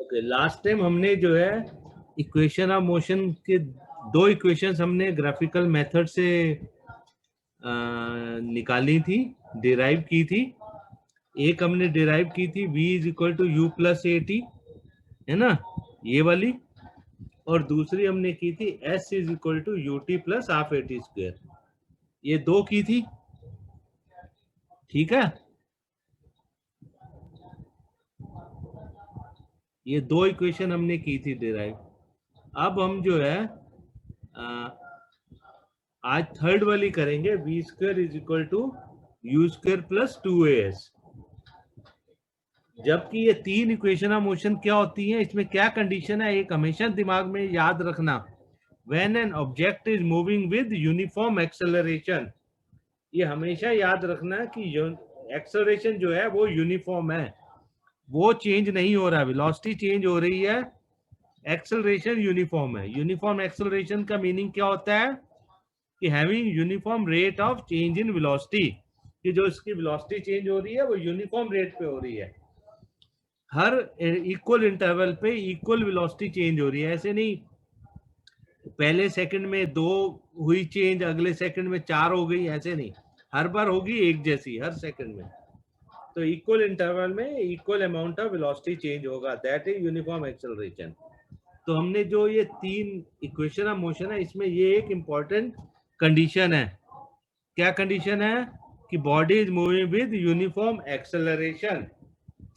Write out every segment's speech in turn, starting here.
Okay, last time हमने जो है इक्वेशन ऑफ मोशन के दो इक्वेशंस हमने ग्राफिकल मेथड से निकाली थी, डिराइव की थी। एक हमने डिराइव की थी v is equal to u plus a t, है ना, ये वाली। और दूसरी हमने की थी s is equal to u t plus half a t square. ये दो की थी, ठीक है। ये दो इक्वेशन हमने की थी डिराइव। अब हम जो है आज थर्ड वाली करेंगे, v square is equal to u square plus 2as। जबकि ये तीन इक्वेशन ऑफ मोशन क्या होती हैं, इसमें क्या कंडीशन है, एक हमेशा दिमाग में याद रखना, when an object is moving with uniform acceleration. ये हमेशा याद रखना कि एक्सेलरेशन जो है वो यूनिफॉर्म है, वो चेंज नहीं हो रहा, वेलोसिटी चेंज हो रही है, एक्सेलरेशन यूनिफॉर्म है। यूनिफॉर्म एक्सेलरेशन का मीनिंग क्या होता है कि having uniform rate of change in velocity, कि जो इसकी वेलोसिटी चेंज हो रही है वो यूनिफॉर्म रेट पे हो रही है, हर इक्वल इंटरवल पे इक्वल वेलोसिटी चेंज हो रही है। ऐसे नहीं पहले सेकंड में 2 हुई चेंज, अगले सेकंड में 4 हो गई, ऐसे नहीं, हर बार होगी एक जैसी हर सेकंड में। तो इक्वल इंटरवल में equal amount of velocity change होगा, दैट इज यूनिफॉर्म एक्सेलरेशन। तो हमने जो ये तीन इक्वेशन ऑफ मोशन है, इसमें ये एक इंपॉर्टेंट कंडीशन है। क्या कंडीशन है कि body is moving with uniform acceleration,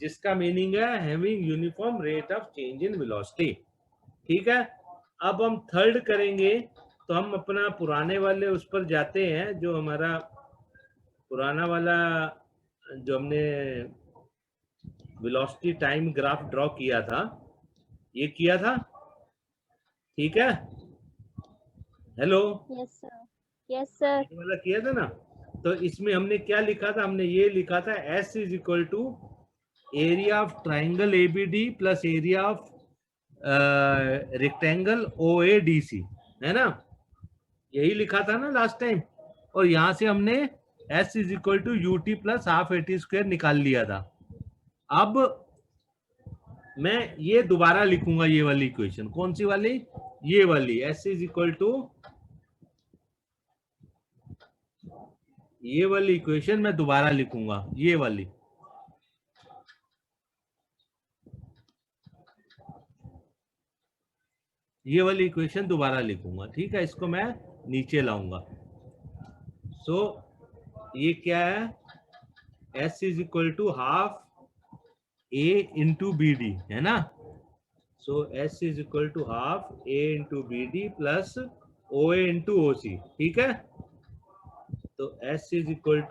जिसका मीनिंग है having uniform rate of change in velocity, ठीक है। अब हम थर्ड करेंगे, तो हम अपना पुराने वाले उस पर जाते हैं, जो हमारा पुराना वाला जो हमने वेलोसिटी टाइम ग्राफ ड्रॉ किया था, ये किया था, ठीक है। Hello, yes sir, yes sir. ये वाला किया था ना। तो इसमें हमने क्या लिखा था, हमने ये लिखा था S is equal to area of triangle ABD plus area of rectangle OADC, है ना, यही लिखा था ना लास्ट टाइम। और यहां से हमने S is equal to UT plus half AT square निकाल लिया था। अब मैं ये दोबारा लिखूंगा, ये वाली इक्वेशन, कौन सी वाली, ये वाली, S इज इक्वल टू, ये वाली इक्वेशन मैं दोबारा लिखूंगा, ये वाली, ये वाली इक्वेशन दोबारा लिखूंगा, ठीक है। इसको मैं नीचे लाऊंगा। सो ये क्या है, S is equal to half A into BD, है ना। So S is equal to half A into BD plus OA into OC, ठीक है। तो S is equal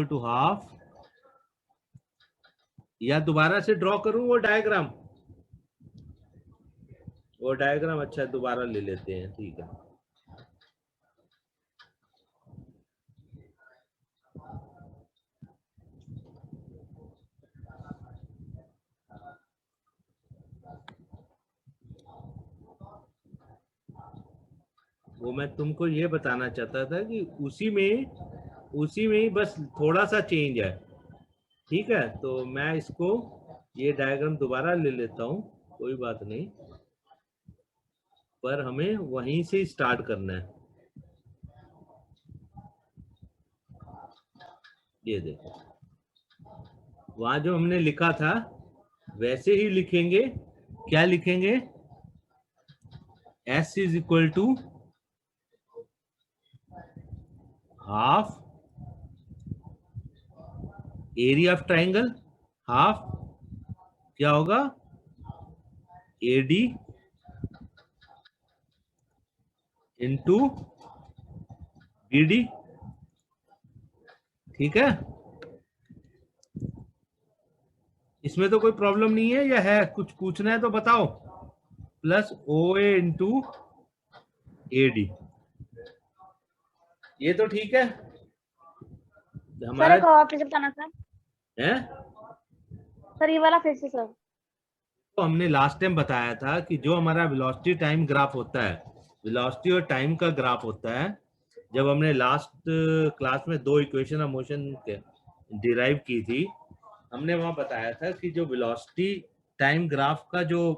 to half, या दोबारा से ड्रॉ करूं वो डायग्राम, अच्छा दोबारा ले लेते हैं, ठीक है। वो मैं तुमको ये बताना चाहता था कि उसी में ही बस थोड़ा सा चेंज है, ठीक है। तो मैं इसको ये डायग्राम दोबारा ले लेता हूँ, कोई बात नहीं, पर हमें वहीं से स्टार्ट करना है। ये देखो, वहां जो हमने लिखा था वैसे ही लिखेंगे। क्या लिखेंगे, S is equal to half area of triangle, half क्या होगा, AD इंटू BD, ठीक है। इसमें तो कोई प्रॉब्लम नहीं है, या है कुछ पूछना है तो बताओ। प्लस OA इंटू AD, ये तो ठीक है हमारा, सर और फिर से बताना सर, है। सर ये वाला फिर से सर। तो हमने लास्ट टाइम बताया था कि जो हमारा वेलोसिटी टाइम ग्राफ होता है, वेलोसिटी और टाइम का ग्राफ होता है, जब हमने लास्ट क्लास में 2 इक्वेशन ऑफ मोशन डिराइव की थी, हमने वहां बताया था कि जो वेलोसिटी टाइम ग्राफ का जो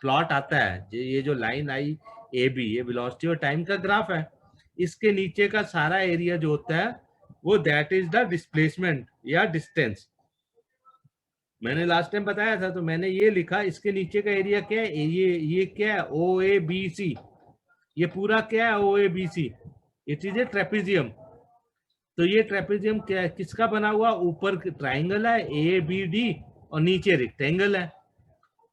प्लॉट आता है, ये जो लाइन आई ए बी, ये वेलोसिटी और टाइम का ग्राफ है। इसके नीचे का सारा एरिया जो होता है वो दैट इज द डिस्प्लेसमेंट या डिस्टेंस। मैंने लास्ट टाइम बताया था, तो मैंने ये लिखा, इसके नीचे का एरिया क्या है, ये क्या है, ओ ए बी सी। ये पूरा क्या है, O A B C. It is a trapezium. तो ये ट्रेपेजियम क्या है, किसका बना हुआ, ऊपर ट्राइंगल है ए बी डी और नीचे रेक्टेंगल है।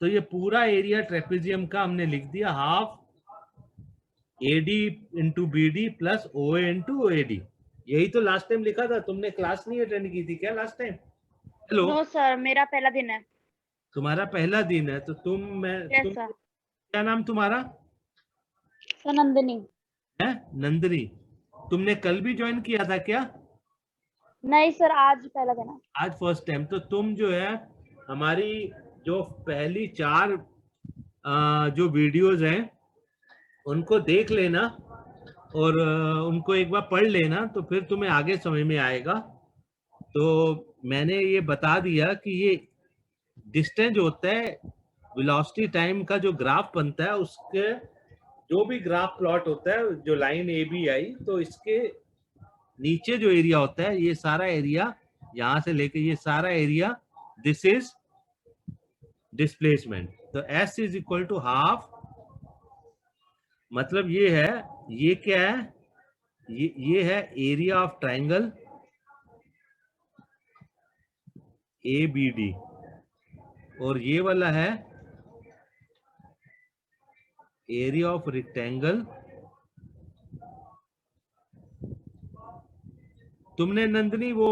तो ये पूरा एरिया ट्रेपेजियम का हमने लिख दिया half a d into b d plus o a into a d. यही तो लास्ट टाइम लिखा था, तुमने क्लास नहीं अटेंड की थी क्या last time? Hello, no sir, मेरा पहला दिन है। तुम्हारा पहला दिन है, तो तुम यस सर। क्या नाम तुम्हारा सर नंदिनी। है? नंदिनी। तुमने कल भी ज्वाइन किया था क्या? नहीं सर, आज पहला दिन है। आज फर्स्ट टाइम। तो तुम जो है हमारी जो पहली 4 जो वीडियोस हैं उनको देख लेना और उनको एक बार पढ़ लेना, तो फिर तुम्हें आगे समझ में आएगा। तो मैंने ये बता दिया कि ये डिस्टेंस होता है, वेलोसिटी टाइम का जो ग्राफ बनता है, उसके जो भी ग्राफ प्लॉट होता है, जो लाइन ए बी आई, तो इसके नीचे जो एरिया होता है, ये सारा एरिया यहां से लेके ये सारा एरिया, दिस इज डिस्प्लेसमेंट। तो S is equal to half, मतलब ये है, ये क्या है, ये है area of triangle A B d, और ये वाला है एरिया ऑफ रेक्टेंगल। तुमने नंदनी वो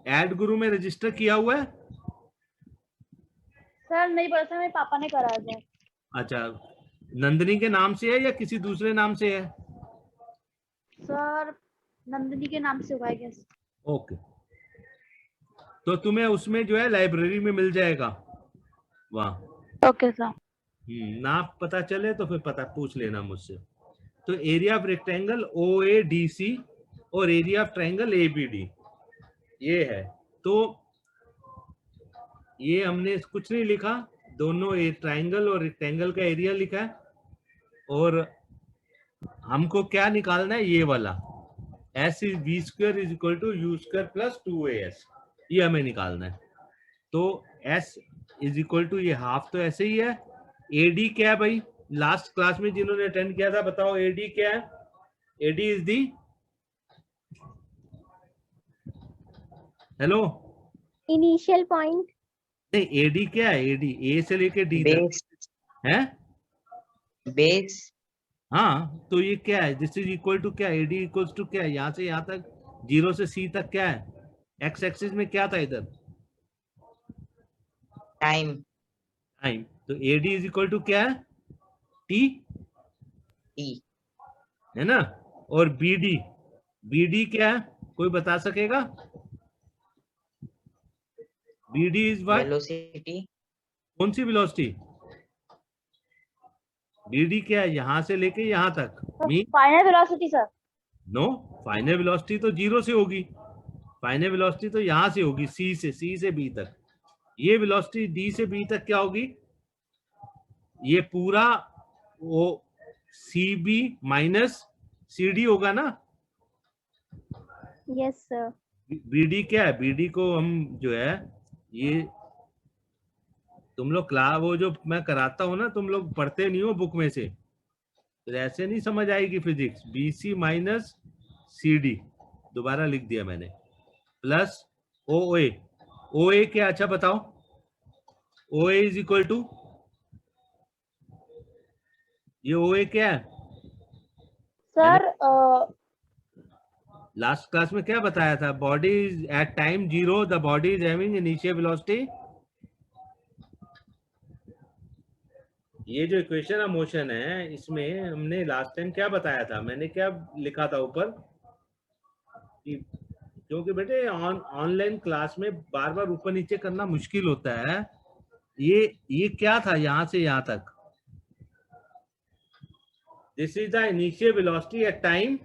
एड गुरु में रजिस्टर किया हुआ है? सर नहीं पता सर, मेरे पापा ने करा है। अच्छा, नंदनी के नाम से है या किसी दूसरे नाम से है? सर नंदिनी के नाम से होगा आई गेस। ओके, तो तुम्हें उसमें जो है लाइब्रेरी में मिल जाएगा वहां। Okay sir. ना पता चले तो फिर पता पूछ लेना मुझसे। तो area of rectangle O A D C और area of triangle A B D ये है। तो ये हमने कुछ नहीं लिखा, दोनों ट्राइंगल और रेक्टेंगल का एरिया लिखा है, और हमको क्या निकालना है, ये वाला S is v square is equal to u square plus 2as, ये हमें निकालना है। तो S इज इक्वल टू ये हाफ तो ऐसे ही है। AD क्या है भाई, लास्ट क्लास में जिन्होंने अटेंड किया था बताओ AD क्या है? AD is the, hello, initial point. नहीं AD क्या है, AD A से लेके D तक है। बेस। हाँ, तो ये क्या है, दिस इज इक्वल टू क्या, AD इक्वल्स टू क्या है, यहाँ से यहाँ तक 0 से C तक क्या है, एक्स एक्सिस में क्या था इधर, टाइम। टाइम। तो AD इज इक्वल टू क्या है, T टी। है ना। और BD क्या है, कोई बता सकेगा? BD is what, velocity. कौन सी वेलोसिटी? BD क्या है, यहां से लेके यहां तक, mean final velocity sir. No, final velocity तो 0 से होगी, फाइनल वेलोसिटी तो यहां से होगी, C से B तक। ये वेलोसिटी D से B तक क्या होगी, ये पूरा वो CB माइनस CD होगा ना। Yes sir. BD क्या है, BD को हम जो है, ये तुम लोग क्लास वो जो मैं कराता हूँ ना, तुम लोग पढ़ते नहीं हो बुक में से, तो ऐसे नहीं समझ आएगी फिजिक्स। BC माइनस CD, दोबारा लिख दिया मैंने, प्लस OA क्या, अच्छा बताओ, OA इज इक्वल टू, ये OA क्या है सर लास्ट क्लास में क्या बताया था, body is at time 0 the body is having initial velocity. ये जो इक्वेशन ऑफ मोशन है, इसमें हमने लास्ट टाइम क्या बताया था, मैंने क्या लिखा था ऊपर, क्योंकि बेटे ऑनलाइन क्लास में बार बार ऊपर नीचे करना मुश्किल होता है। ये क्या था, यहां से यहां तक, this is the initial velocity at time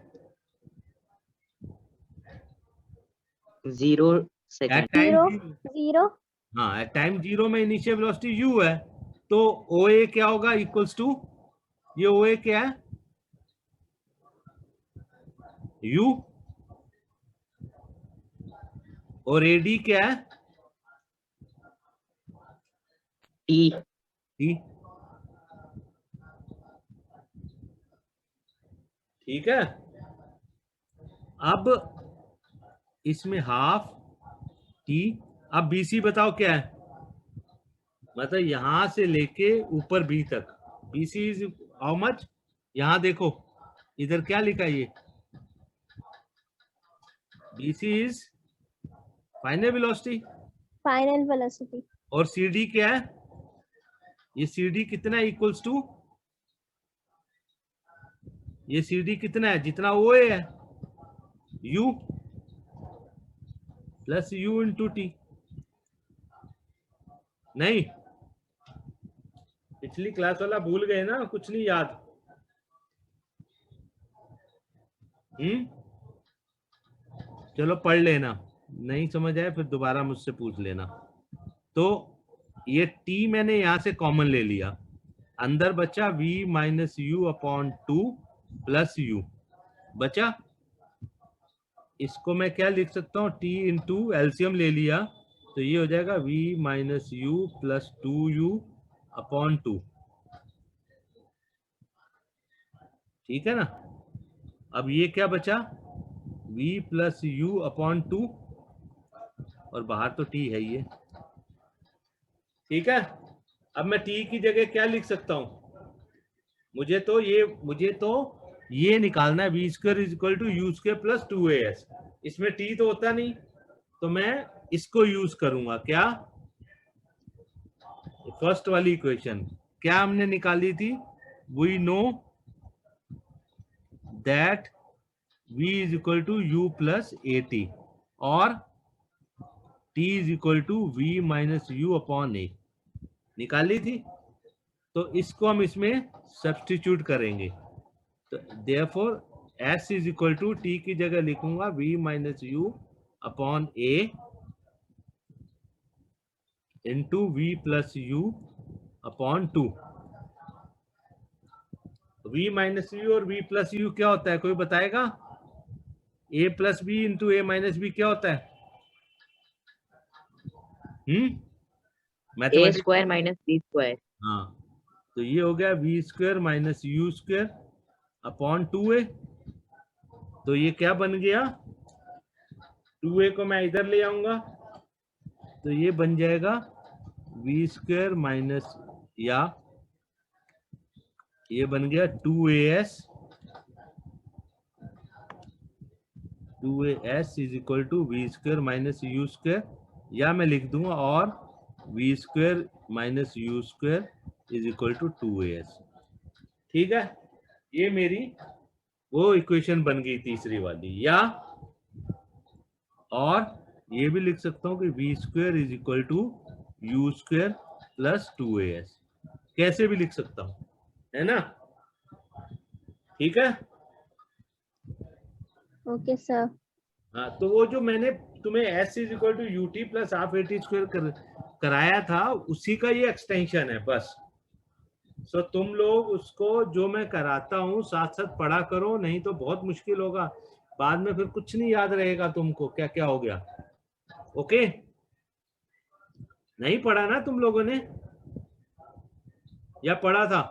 0 second. At time 0 हाँ, एट टाइम 0 में इनिशियल वेलोसिटी u है, तो OA क्या होगा? इक्वल्स टू, ये OA क्या है? u, और AD क्या है? T t। ठीक है, अब इसमें हाफ t। अब BC बताओ क्या है? मतलब यहां से लेके ऊपर B तक, BC इज हाउ मच? यहां देखो, इधर क्या लिखा है? ये BC is final velocity, final velocity. और CD क्या है? ये CD कितना इक्वल्स टू, ये CD कितना है? जितना OA है, U plus U into T। नहीं, पिछली क्लास वाला भूल गए ना? कुछ नहीं याद? चलो पढ़ लेना, नहीं समझ आए फिर दोबारा मुझसे पूछ लेना। तो ये T मैंने यहां से कॉमन ले लिया, अंदर बचा V minus u upon 2 plus you बचा। इसको मैं क्या लिख सकता हूँ? T इंटू एल्सियम ले लिया, तो ये हो जाएगा V minus you plus 2u upon 2। ठीक है ना? अब ये क्या बचा? V प्लस यू अपॉन 2, और बाहर तो T है ये। ठीक है, अब मैं T की जगह क्या लिख सकता हूं? मुझे तो ये निकालना है, v square is equal to u square plus 2as। इसमें T तो होता नहीं, तो मैं इसको यूज करूंगा। क्या? फर्स्ट वाली इक्वेशन क्या हमने निकाली थी? We know that v is equal to u plus AT, और T is equal to v minus u upon A निकाली थी। तो इसको हम इसमें सब्स्टिट्यूट करेंगे, तो therefore S is equal to T की जगह लिखूंगा v minus u upon A into v plus u upon 2। v minus u और v प्लस यू क्या होता है? कोई बताएगा? a plus b into a minus b क्या होता है? A mathematics. Square minus B square. हाँ, तो ये हो गया v square minus u square upon 2a। तो ये क्या बन गया? 2a को मैं इधर ले आऊंगा, तो ये बन जाएगा v स्क्वायर माइनस, या ये बन गया 2as is equal to v square minus u square, या मैं लिख दूंगा और v square minus u square is equal to 2as। ठीक है, ये मेरी वो इक्वेशन बन गई तीसरी वाली। या और ये भी लिख सकता हूं कि v square is equal to u square plus 2as, कैसे भी लिख सकता हूं, है ना? ठीक है। Okay sir. हाँ, तो वो जो मैंने तुम्हें s is equal to u t plus half AT square कराया था, उसी का ये एक्सटेंशन है बस। सो तुम लोग उसको जो मैं कराता हूँ साथ साथ पढ़ा करो, नहीं तो बहुत मुश्किल होगा बाद में, फिर कुछ नहीं याद रहेगा तुमको क्या क्या हो गया। ओके, नहीं पढ़ा ना तुम लोगों ने, या पढ़ा था?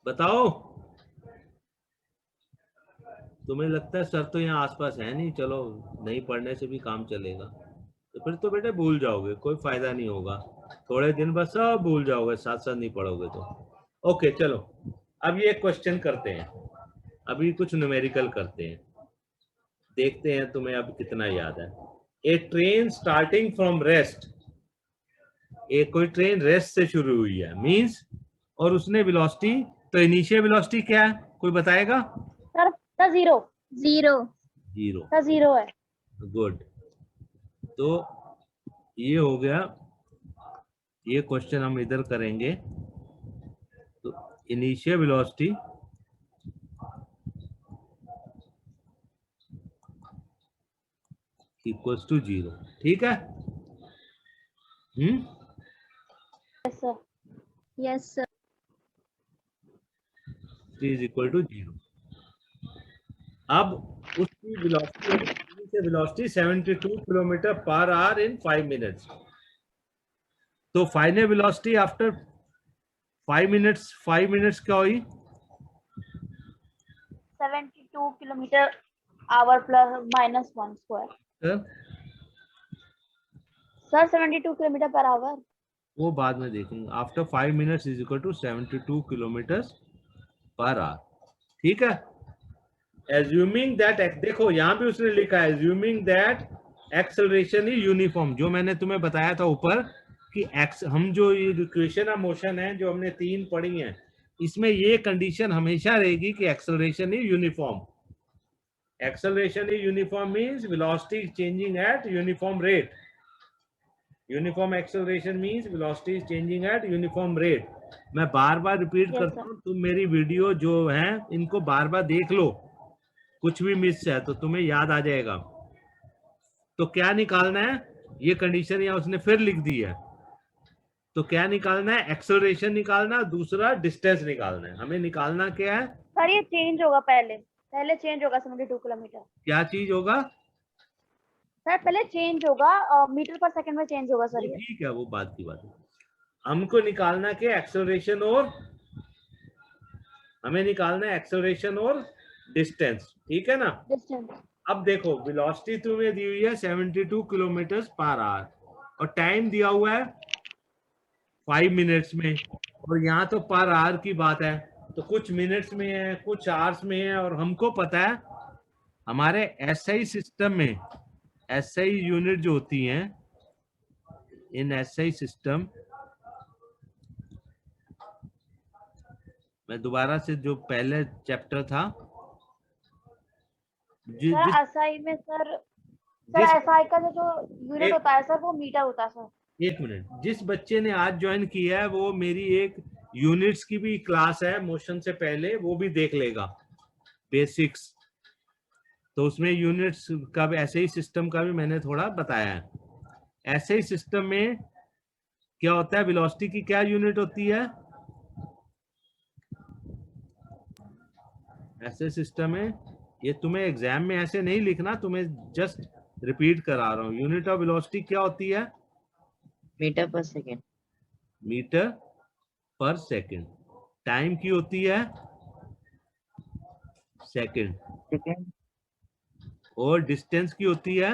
बताओ। तुम्हें लगता है सर तो यहाँ आसपास है नहीं, चलो नहीं पढ़ने से भी काम चलेगा, तो फिर तो बेटे भूल जाओगे, कोई फायदा नहीं होगा, थोड़े दिन बस सब भूल जाओगे, साथ साथ नहीं पढ़ोगे तो। ओके चलो, अब ये क्वेश्चन करते हैं, अभी कुछ न्यूमेरिकल करते हैं, देखते हैं तुम्हें अब कितना याद है। ए ट्रेन स्टार्टिंग फ्रॉम रेस्ट, एक कोई ट्रेन रेस्ट से शुरू हुई है मींस, और उसने वेलोसिटी, तो इनिशियल वेलोसिटी क्या है? कोई बताएगा? Sir 0 zero. सर 0 है। गुड, तो ये हो गया, ये क्वेश्चन हम इधर करेंगे। तो इनिशियल वेलोसिटी इक्वल्स टू 0। ठीक है? Yes sir. Yes sir. t is equal to 0। अब उसकी velocity 72 kilometre per hour in 5 minutes. तो फाइनल वेलोसिटी आफ्टर 5 मिनट्स क्या हुई? 72 kilometre hour plus minus 1 square. Sir 72 kilometre per hour. वो बाद में देखेंगे। After 5 minutes is equal to 72 kilometre per hour. ठीक है? एज्यूमिंग दैट, देखो यहाँ भी उसने लिखा है assuming that acceleration is uniform. जो मैंने तुम्हें बताया था ऊपर कि हम जो ये इक्वेशन ऑफ मोशन है जो हमने 3 पढ़ी हैं, इसमें ये कंडीशन हमेशा रहेगी कि acceleration is uniform. Acceleration is uniform means velocity changing eight uniform rate. Uniform acceleration means velocity is changing eight uniform rate. मैं बार बार रिपीट करता हूँ, तुम मेरी वीडियो जो है इनको बार बार देख लो, कुछ भी मिस है तो तुम्हें याद आ जाएगा। तो क्या निकालना है? ये कंडीशन यहाँ उसने फिर लिख दी है। तो क्या निकालना है? एक्सेलरेशन निकालना, दूसरा डिस्टेंस निकालना है। हमें निकालना क्या है? सर ये चेंज होगा, पहले चेंज होगा 72 किलोमीटर। क्या चीज होगा? सर पहले चेंज होगा, मीटर पर सेकंड में चेंज होगा सर ये। ठीक है, वो बात की बात है। हमको निकालना क्या? एक्सेलरेशन और हमें निकालना है एक्सेलरेशन और डिस्टेंस। ठीक है ना? डिस्टेंस। अब देखो वेलोसिटी तुम्हें दी हुई है 72 किलोमीटर पर आवर और टाइम दिया हुआ है 5 मिनट्स में, और यहाँ तो पर आवर की बात है, तो कुछ मिनट्स में है, कुछ आवर्स में है। और हमको पता है हमारे एसआई सिस्टम में एसआई यूनिट जो होती हैं, इन एसआई सिस्टम, मैं दोबारा से जो पहले चैप्टर था सर एसआई में सर एसआई का जो यूनिट होता है सर वो मीटर होता है सर। एक मिनट, जिस बच्चे ने आज ज्वाइन किया है वो मेरी एक यूनिट्स की भी क्लास है मोशन से पहले, वो भी देख लेगा बेसिक्स। तो उसमें यूनिट्स का भी, ऐसे ही सिस्टम का भी मैंने थोड़ा बताया है। ऐसे ही सिस्टम में क्या होता है, वेलोसिटी की क्या यूनिट होती है? ऐसे सिस्टम में, ये तुम्हें एग्जाम में ऐसे नहीं लिखना, तुम्हें जस्ट रिपीट करा रहा हूँ। यूनिट ऑफ वेलोसिटी क्या होती है? मीटर पर second. Metre per second. Time की होती है सेकंड। सेकेंड। और डिस्टेंस की होती है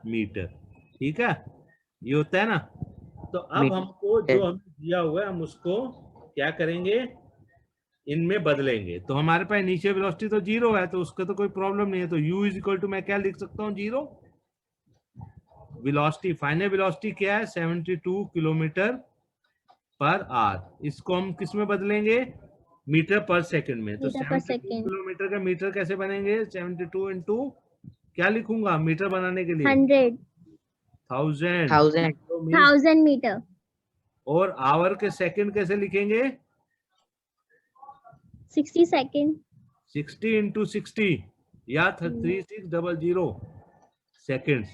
मीटर। ठीक है? ये होता है ना? तो अब मीटर। हमको जो हमें दिया हुआ है हम उसको क्या करेंगे? इनमें बदलेंगे। तो हमारे पास इनिशियल वेलोसिटी तो 0 है, तो उसका तो कोई प्रॉब्लम नहीं है। तो u इज इक्वल टू, मैं क्या लिख सकता हूँ? 0। वेलोसिटी, फाइनल वेलोसिटी क्या है? 72 किलोमीटर पर आवर। इसको हम किस में बदलेंगे? मीटर पर सेकंड में। तो 72 किलोमीटर का मीटर कैसे बनेंगे? 72 इंटू क्या लिखूंगा मीटर बनाने के लिए? 100। 1000 मीटर। और आवर के सेकंड कैसे लिखेंगे? 60 सेकंड। 60 इंटू 60 या 3600 सेकंड्स।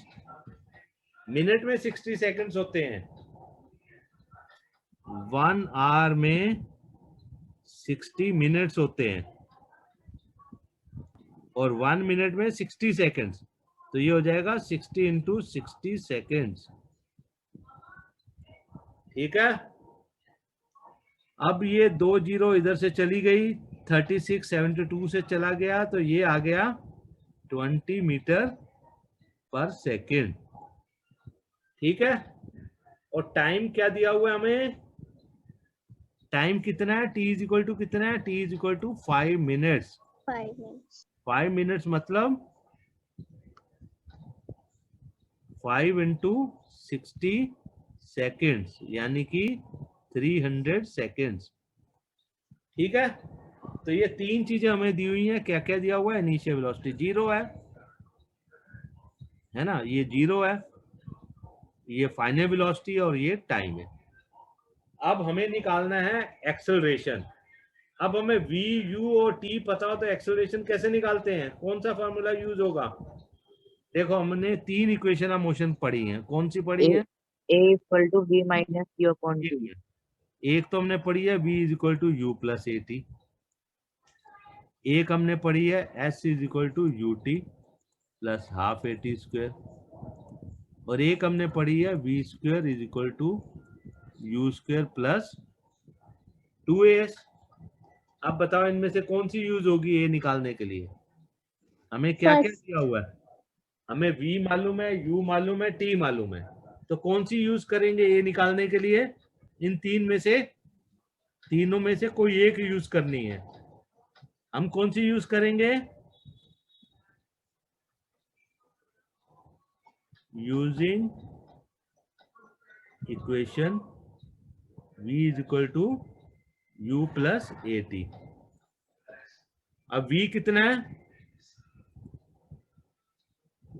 मिनट में 60 सेकंड्स होते हैं, 1 आवर में 60 मिनट्स होते हैं, और 1 मिनट में 60 सेकंड्स। तो ये हो जाएगा 60 इंटू 60 सेकेंड्स। ठीक है? अब ये 2 जीरो इधर से चली गई, 36 72 से चला गया, तो ये आ गया 20 मीटर पर सेकेंड। ठीक है? और टाइम क्या दिया हुआ है हमें? टाइम कितना है? t इज इक्वल टू कितना है? t is equal to 5 minutes. 5 minutes मतलब 5 इंटू 60 सेकेंड्स, यानी कि 300 सेकेंड्स। ठीक है? तो ये 3 चीजें हमें दी हुई हैं। क्या क्या दिया हुआ है? इनिशियल वेलोसिटी 0 है ना? ये 0 है, ये फाइनल वेलोसिटी और ये टाइम है। अब हमें निकालना है एक्सेलरेशन। अब हमें v, u और t पता हो तो एक्सेलरेशन कैसे निकालते हैं? कौन सा फॉर्मूला यूज होगा? देखो हमने 3 इक्वेशन ऑफ मोशन पढ़ी हैं। कौन सी पढ़ी A है? A equal to V minus Q upon T. एक तो हमने पढ़ी है v is equal to u plus a t. एक हमने पढ़ी है s is equal to u t plus half a t square. और एक हमने पढ़ी है v square is equal to u square plus 2as। अब बताओ इनमें से कौन सी यूज होगी ये निकालने के लिए? हमें क्या क्या दिया हुआ है? हमें v मालूम है, u मालूम है, t मालूम है, तो कौन सी यूज करेंगे ये निकालने के लिए? इन तीनों में से कोई एक यूज करनी है। हम कौन सी यूज करेंगे? Using equation v is equal to u plus a t. अब v कितना है?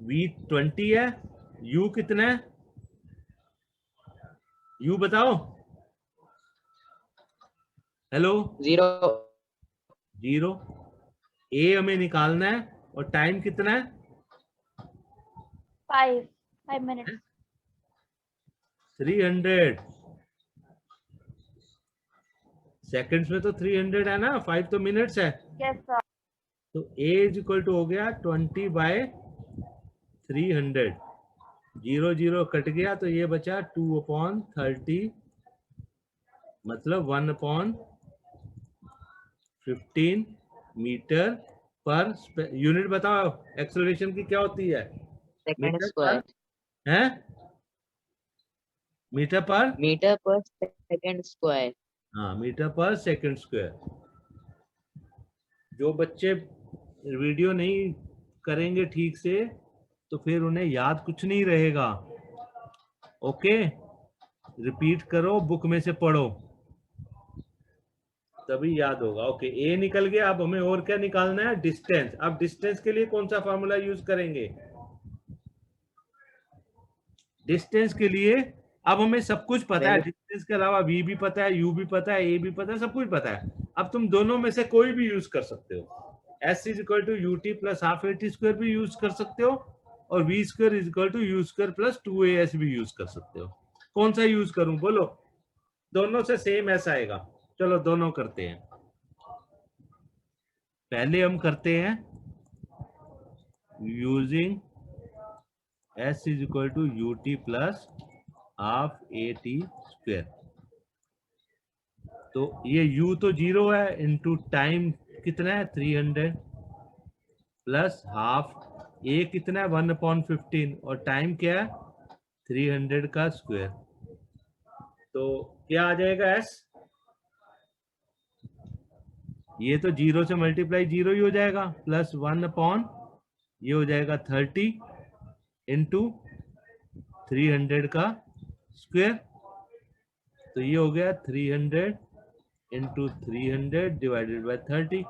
v 20 है। u कितना है? u बताओ। हेलो। 0. 0। a हमें निकालना है और टाइम कितना है? 5 minutes. 300 सेकंड्स में तो 300 है ना, 5 तो मिनट्स है। Yes sir. तो a इज इक्वल टू हो गया 20/300। 0 0 कट गया तो ये बचा 2/30, मतलब 1/15 मीटर पर यूनिट। बताओ एक्सेलरेशन की क्या होती है? Second metre square. पर है? मीटर पर, Meter per second square. हाँ, मीटर पर सेकंड स्क्वायर। जो बच्चे वीडियो नहीं करेंगे ठीक से तो फिर उन्हें याद कुछ नहीं रहेगा। ओके, रिपीट करो, बुक में से पढ़ो, तभी याद होगा। ओके, ए निकल गया। अब हमें और क्या निकालना है? डिस्टेंस। अब डिस्टेंस के लिए कौन सा फॉर्मूला यूज करेंगे? डिस्टेंस के लिए अब हमें सब कुछ पता है। डिस्टेंस के अलावा v भी पता है, u भी पता है, a भी पता है, सब कुछ पता है। अब तुम दोनों में से कोई भी यूज कर सकते हो। s is equal to u t plus half a t square भी यूज कर सकते हो और v square is equal to u square plus 2as भी यूज कर सकते हो। कौन सा यूज करूं बोलो? दोनों से सेम s आएगा। चलो दोनों करते हैं। पहले हम करते हैं using s is equal to u t plus half a t square. तो ये u तो 0 है, इंटू टाइम कितना है 300 प्लस हाफ a कितना है 1/15 और टाइम क्या है 300 का स्क्वायर। तो क्या आ जाएगा s? ये तो 0 से मल्टीप्लाई 0 ही हो जाएगा, प्लस 1/, ये हो जाएगा 30 इंटू 300 का स्क्वायर। तो ये हो गया 300 इंटू 300 डिवाइडेड बाय 30।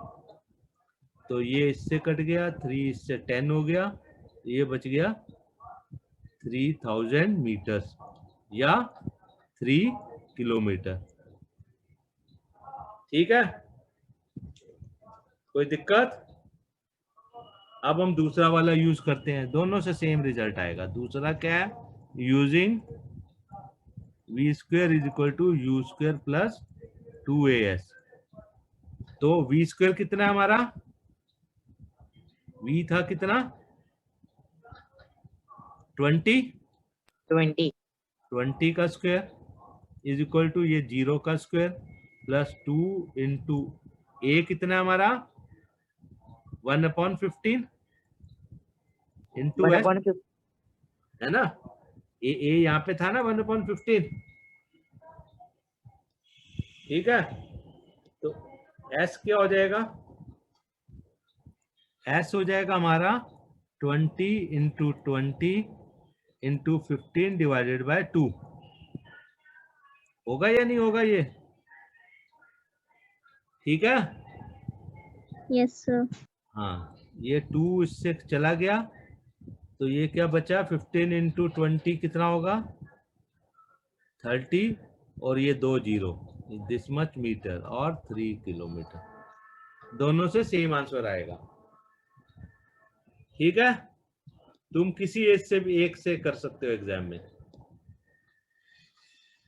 तो ये इससे कट गया, 3 इससे 10 हो गया, ये बच गया 3000 मीटर्स या 3 किलोमीटर। ठीक है, कोई दिक्कत? अब हम दूसरा वाला यूज करते हैं, दोनों से सेम रिजल्ट आएगा। दूसरा क्या है? Using v square is equal to u square plus 2as। तो v स्क्वायर कितना है हमारा? v था कितना? 20 का स्क्वायर इज इक्वल टू ये 0 का स्क्वायर प्लस 2 इंटू a कितना है हमारा 1/15 इंटू है ना, ए यहाँ पे था ना 1/15। ठीक है, तो s क्या हो जाएगा? s हो जाएगा हमारा 20 इंटू 20 इंटू 15 डिवाइडेड बाय 2। होगा या नहीं होगा ये? ठीक है, यस सर। हाँ, ये 2 इससे चला गया तो ये क्या बचा 15 इंटू 20 कितना होगा 30 और ये 2 0। दिस मच मीटर और 3 किलोमीटर, दोनों से सेम आंसर आएगा। ठीक है, तुम किसी एज से भी एक से कर सकते हो एग्जाम में।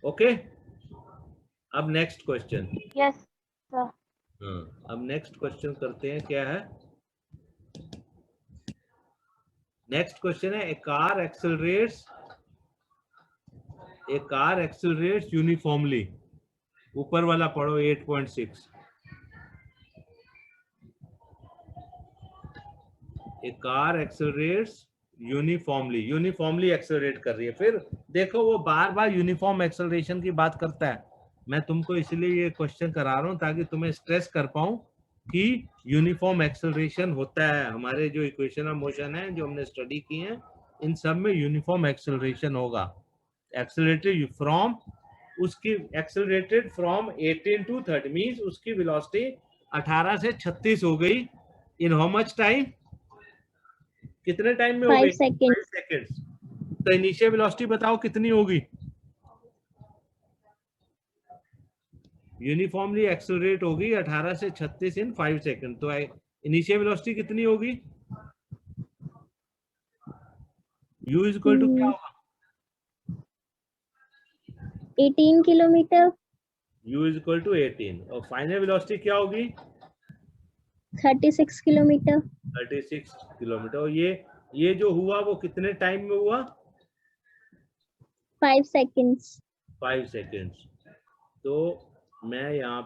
ओके, अब नेक्स्ट क्वेश्चन। Yes sir. हाँ, अब नेक्स्ट क्वेश्चन करते हैं, क्या है नेक्स्ट क्वेश्चन है, ए कार एक्सेलरेट्स यूनिफॉर्मली। ऊपर वाला पढ़ो 8.6। ए कार एक्सेलरेट्स यूनिफॉर्मली एक्सेलरेट कर रही है। फिर देखो वो बार बार यूनिफॉर्म एक्सेलरेशन की बात करता है। मैं तुमको इसलिए ये क्वेश्चन करा रहा हूं ताकि तुम्हें स्ट्रेस कर पाऊं कि यूनिफॉर्म एक्सेलरेशन होता है। हमारे जो इक्वेशन ऑफ मोशन है जो हमने स्टडी की है, इन सब में यूनिफॉर्म एक्सेलरेशन होगा। Accelerated from accelerated from 18 to 30 means उसकी वेलोसिटी 18 से 36 हो गई। इन हाउ मच टाइम, कितने टाइम में हो गई? 5 seconds. 5 सेकेंड्स। तो इनिशियल वेलोसिटी बताओ कितनी होगी? यूनिफॉर्मली एक्सेलरेट होगी 18 से 36 इन 5 सेकंड। तो इनिशियल वेलोसिटी कितनी होगी? u इज इक्वल टू क्या होगा? 18 kilometre, u is equal to 18। और फाइनल वेलोसिटी क्या होगी? 36 किलोमीटर, 36 किलोमीटर। और ये जो हुआ वो कितने टाइम में हुआ? 5 seconds. 5 सेकेंड्स। तो मैं यहाँ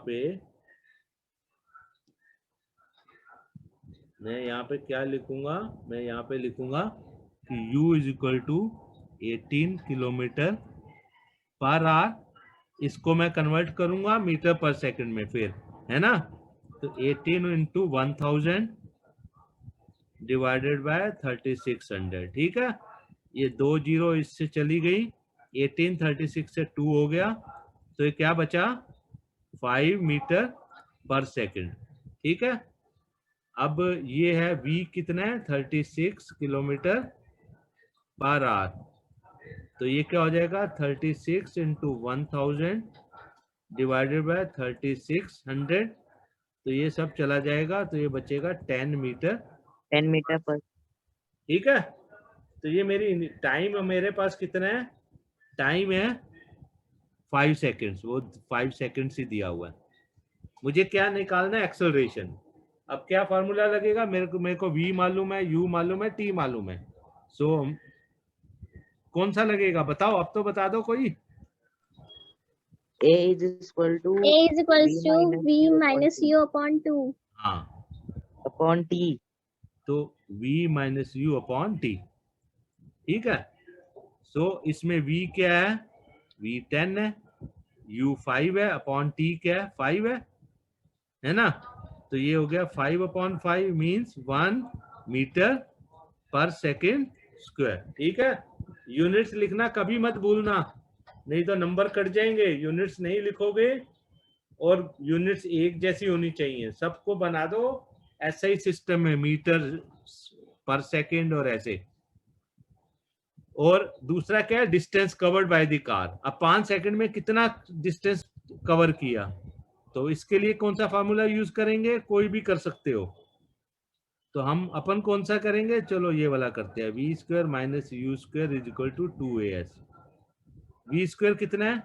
पे क्या लिखूंगा? मैं यहाँ पे लिखूंगा कि u is equal to 18 kilometre per hour. इसको मैं कन्वर्ट करूंगा मीटर पर सेकंड में, फिर है ना। तो 18 इंटू 1000 डिवाइडेड बाय 3600। ठीक है, ये 2 जीरो इससे चली गई, 18 36 से 2 हो गया, तो ये क्या बचा? 5 मीटर पर सेकंड। ठीक है, अब ये है v कितना है? 36 किलोमीटर पर आवर। तो ये क्या हो जाएगा? 36 इंटू 1000 डिवाइडेड बाय 3600। तो ये सब चला जाएगा, तो ये बचेगा 10 मीटर। 10 meter per. ठीक है, तो ये मेरी टाइम, मेरे पास कितना है? टाइम है 5 सेकेंड्स। वो 5 सेकेंड्स ही दिया हुआ है। मुझे क्या निकालना है? एक्सेलरेशन। अब क्या फार्मूला लगेगा? मेरे को v मालूम है, u मालूम है, t मालूम है। सो कौन सा लगेगा बताओ? अब तो बता दो कोई। A is equal to A is equals to V minus U upon 2. हाँ, upon T. तो v minus u upon T. ठीक है, सो इसमें v क्या है? v 10 है, u 5 है, अपॉन t क्या है? 5 है ना। तो ये हो गया 5 अपॉन 5 मीन्स 1 मीटर पर सेकेंड स्क्वायर। ठीक है, यूनिट्स लिखना कभी मत भूलना, नहीं तो नंबर कट जाएंगे। यूनिट्स नहीं लिखोगे, और यूनिट्स एक जैसी होनी चाहिए। सबको बना दो ऐसा ही सिस्टम है, मीटर पर सेकेंड और ऐसे। और दूसरा क्या है? Distance covered by the car. अब 5 सेकंड में कितना डिस्टेंस कवर किया, तो इसके लिए कौन सा फार्मूला यूज करेंगे? कोई भी कर सकते हो। तो हम अपन कौन सा करेंगे? चलो ये वाला करते हैं, v square minus u square is equal to 2as। V square कितना है?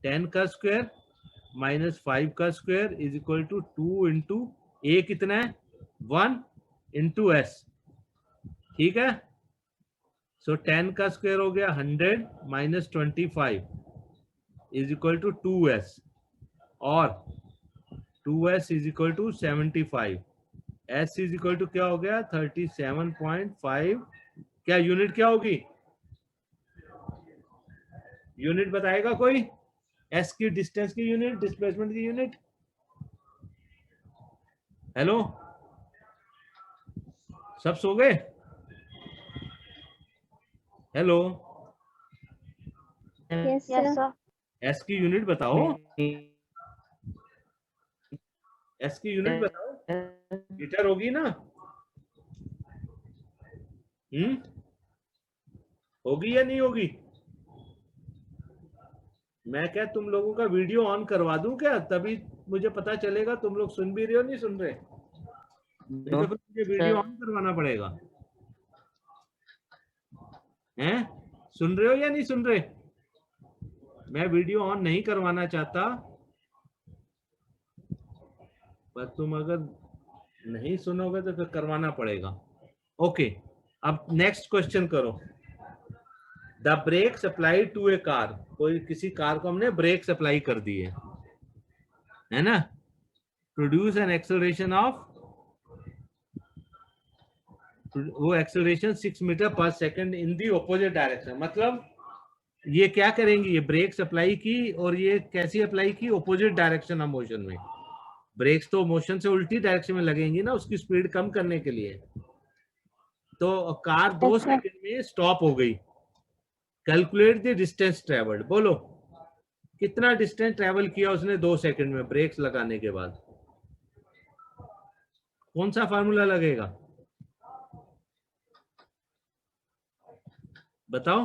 10 का स्क्वायर माइनस 5 का square is equal to 2 into a कितना है? 1 इंटू एस। ठीक है, सो 10 का स्क्वायर हो गया 100 minus 25 is equal to 2s, और 2s is equal to 75। s is equal to क्या हो गया? 37.5। क्या यूनिट क्या होगी? यूनिट बताएगा कोई? s की डिस्टेंस की यूनिट, डिस्प्लेसमेंट की यूनिट। हेलो, सब सो गए? Hello, Yes, yes sir. Sir. s की यूनिट बताओ, s की यूनिट बताओ। मीटर होगी ना? होगी या नहीं होगी? मैं क्या तुम लोगों का वीडियो ऑन करवा दूं क्या, तभी मुझे पता चलेगा तुम लोग सुन भी रहे हो नहीं सुन रहे, नहीं तो फिर मुझे वीडियो ऑन करवाना पड़ेगा। हैं, सुन रहे हो या नहीं सुन रहे? मैं वीडियो ऑन नहीं करवाना चाहता, पर तुम अगर नहीं सुनोगे तो फिर करवाना पड़ेगा। ओके, अब नेक्स्ट क्वेश्चन करो। The brake supply to a car, कोई किसी कार को हमने ब्रेक सप्लाई कर दी है ना। प्रोड्यूस एन एक्सेलरेशन ऑफ, वो acceleration 6 metre per second in the opposite direction. मतलब ये क्या करेंगी, ये ब्रेक्स अप्लाई की, और ये कैसी अप्लाई की, ऑपोजिट डायरेक्शन ऑफ मोशन में। ब्रेक्स तो मोशन से उल्टी डायरेक्शन में लगेंगी ना, उसकी स्पीड कम करने के लिए। तो कार 2 सेकंड में स्टॉप हो गई। कैलकुलेट द डिस्टेंस ट्रेवल्ड, बोलो कितना डिस्टेंस ट्रेवल किया उसने 2 सेकंड में ब्रेक्स लगाने के बाद। कौन सा फार्मूला लगेगा बताओ।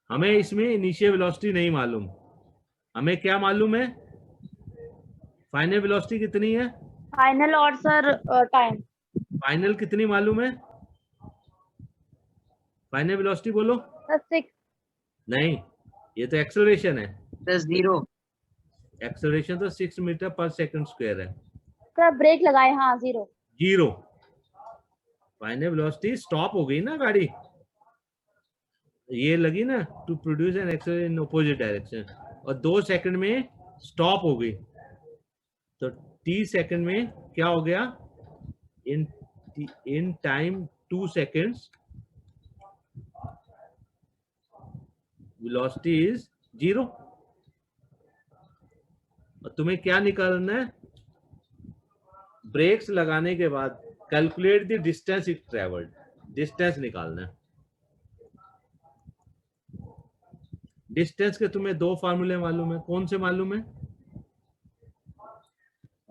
हमें इसमें इनिशियल वेलोसिटी नहीं मालूम, हमें क्या मालूम है, फाइनल वेलोसिटी कितनी है, फाइनल और सर टाइम। फाइनल कितनी मालूम है, फाइनल वेलोसिटी बोलो। सर 6। नहीं, ये तो एक्सेलरेशन है। सर 0। एक्सेलरेशन तो 6 मीटर पर सेकंड स्क्वायर है। सर ब्रेक लगाए, हाँ 0। 0। फाइनल वेलोसिटी स्टॉप हो गई ना गाड़ी, ये लगी ना, to produce an acceleration in opposite direction, और 2 सेकंड में स्टॉप हो गई। तो t सेकंड में क्या हो गया, in time 2 seconds velocity is 0। और तुम्हें क्या निकालना है, ब्रेक्स लगाने के बाद calculate the distance it travelled, distance निकालना है। डिस्टेंस के तुम्हें 2 फार्मूले मालूम है, कौन से मालूम है,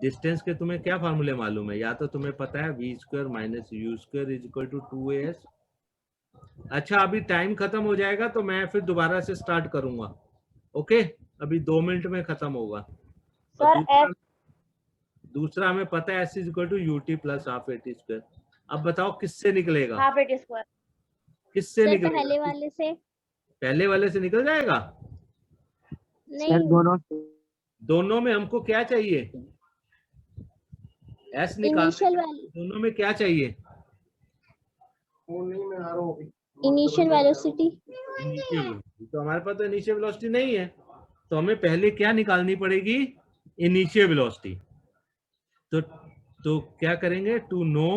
डिस्टेंस के तुम्हें क्या फार्मूले मालूम है, या तो तुम्हें पता है v² - u² = 2as। अच्छा, अभी टाइम खत्म हो जाएगा तो मैं फिर दोबारा से स्टार्ट करूंगा। ओके, अभी 2 मिनट में खत्म होगा। सर दूसरा हमें पता है s = ut + ½ at²। अब बताओ किससे निकलेगा, हाफ एटी स्क्वायर। किससे सर निकलेगा, पहले वाले से पहले वाले से निकल जाएगा। नहीं, सर दोनों में हमको क्या चाहिए, एस निकाल, इनिशियल वाले, दोनों में क्या चाहिए, इनिशियल वेलोसिटी। तो हमारे पास तो इनिशियल वेलोसिटी नहीं है, तो हमें पहले क्या निकालनी पड़ेगी, इनिशियल वेलोसिटी। तो क्या करेंगे, to know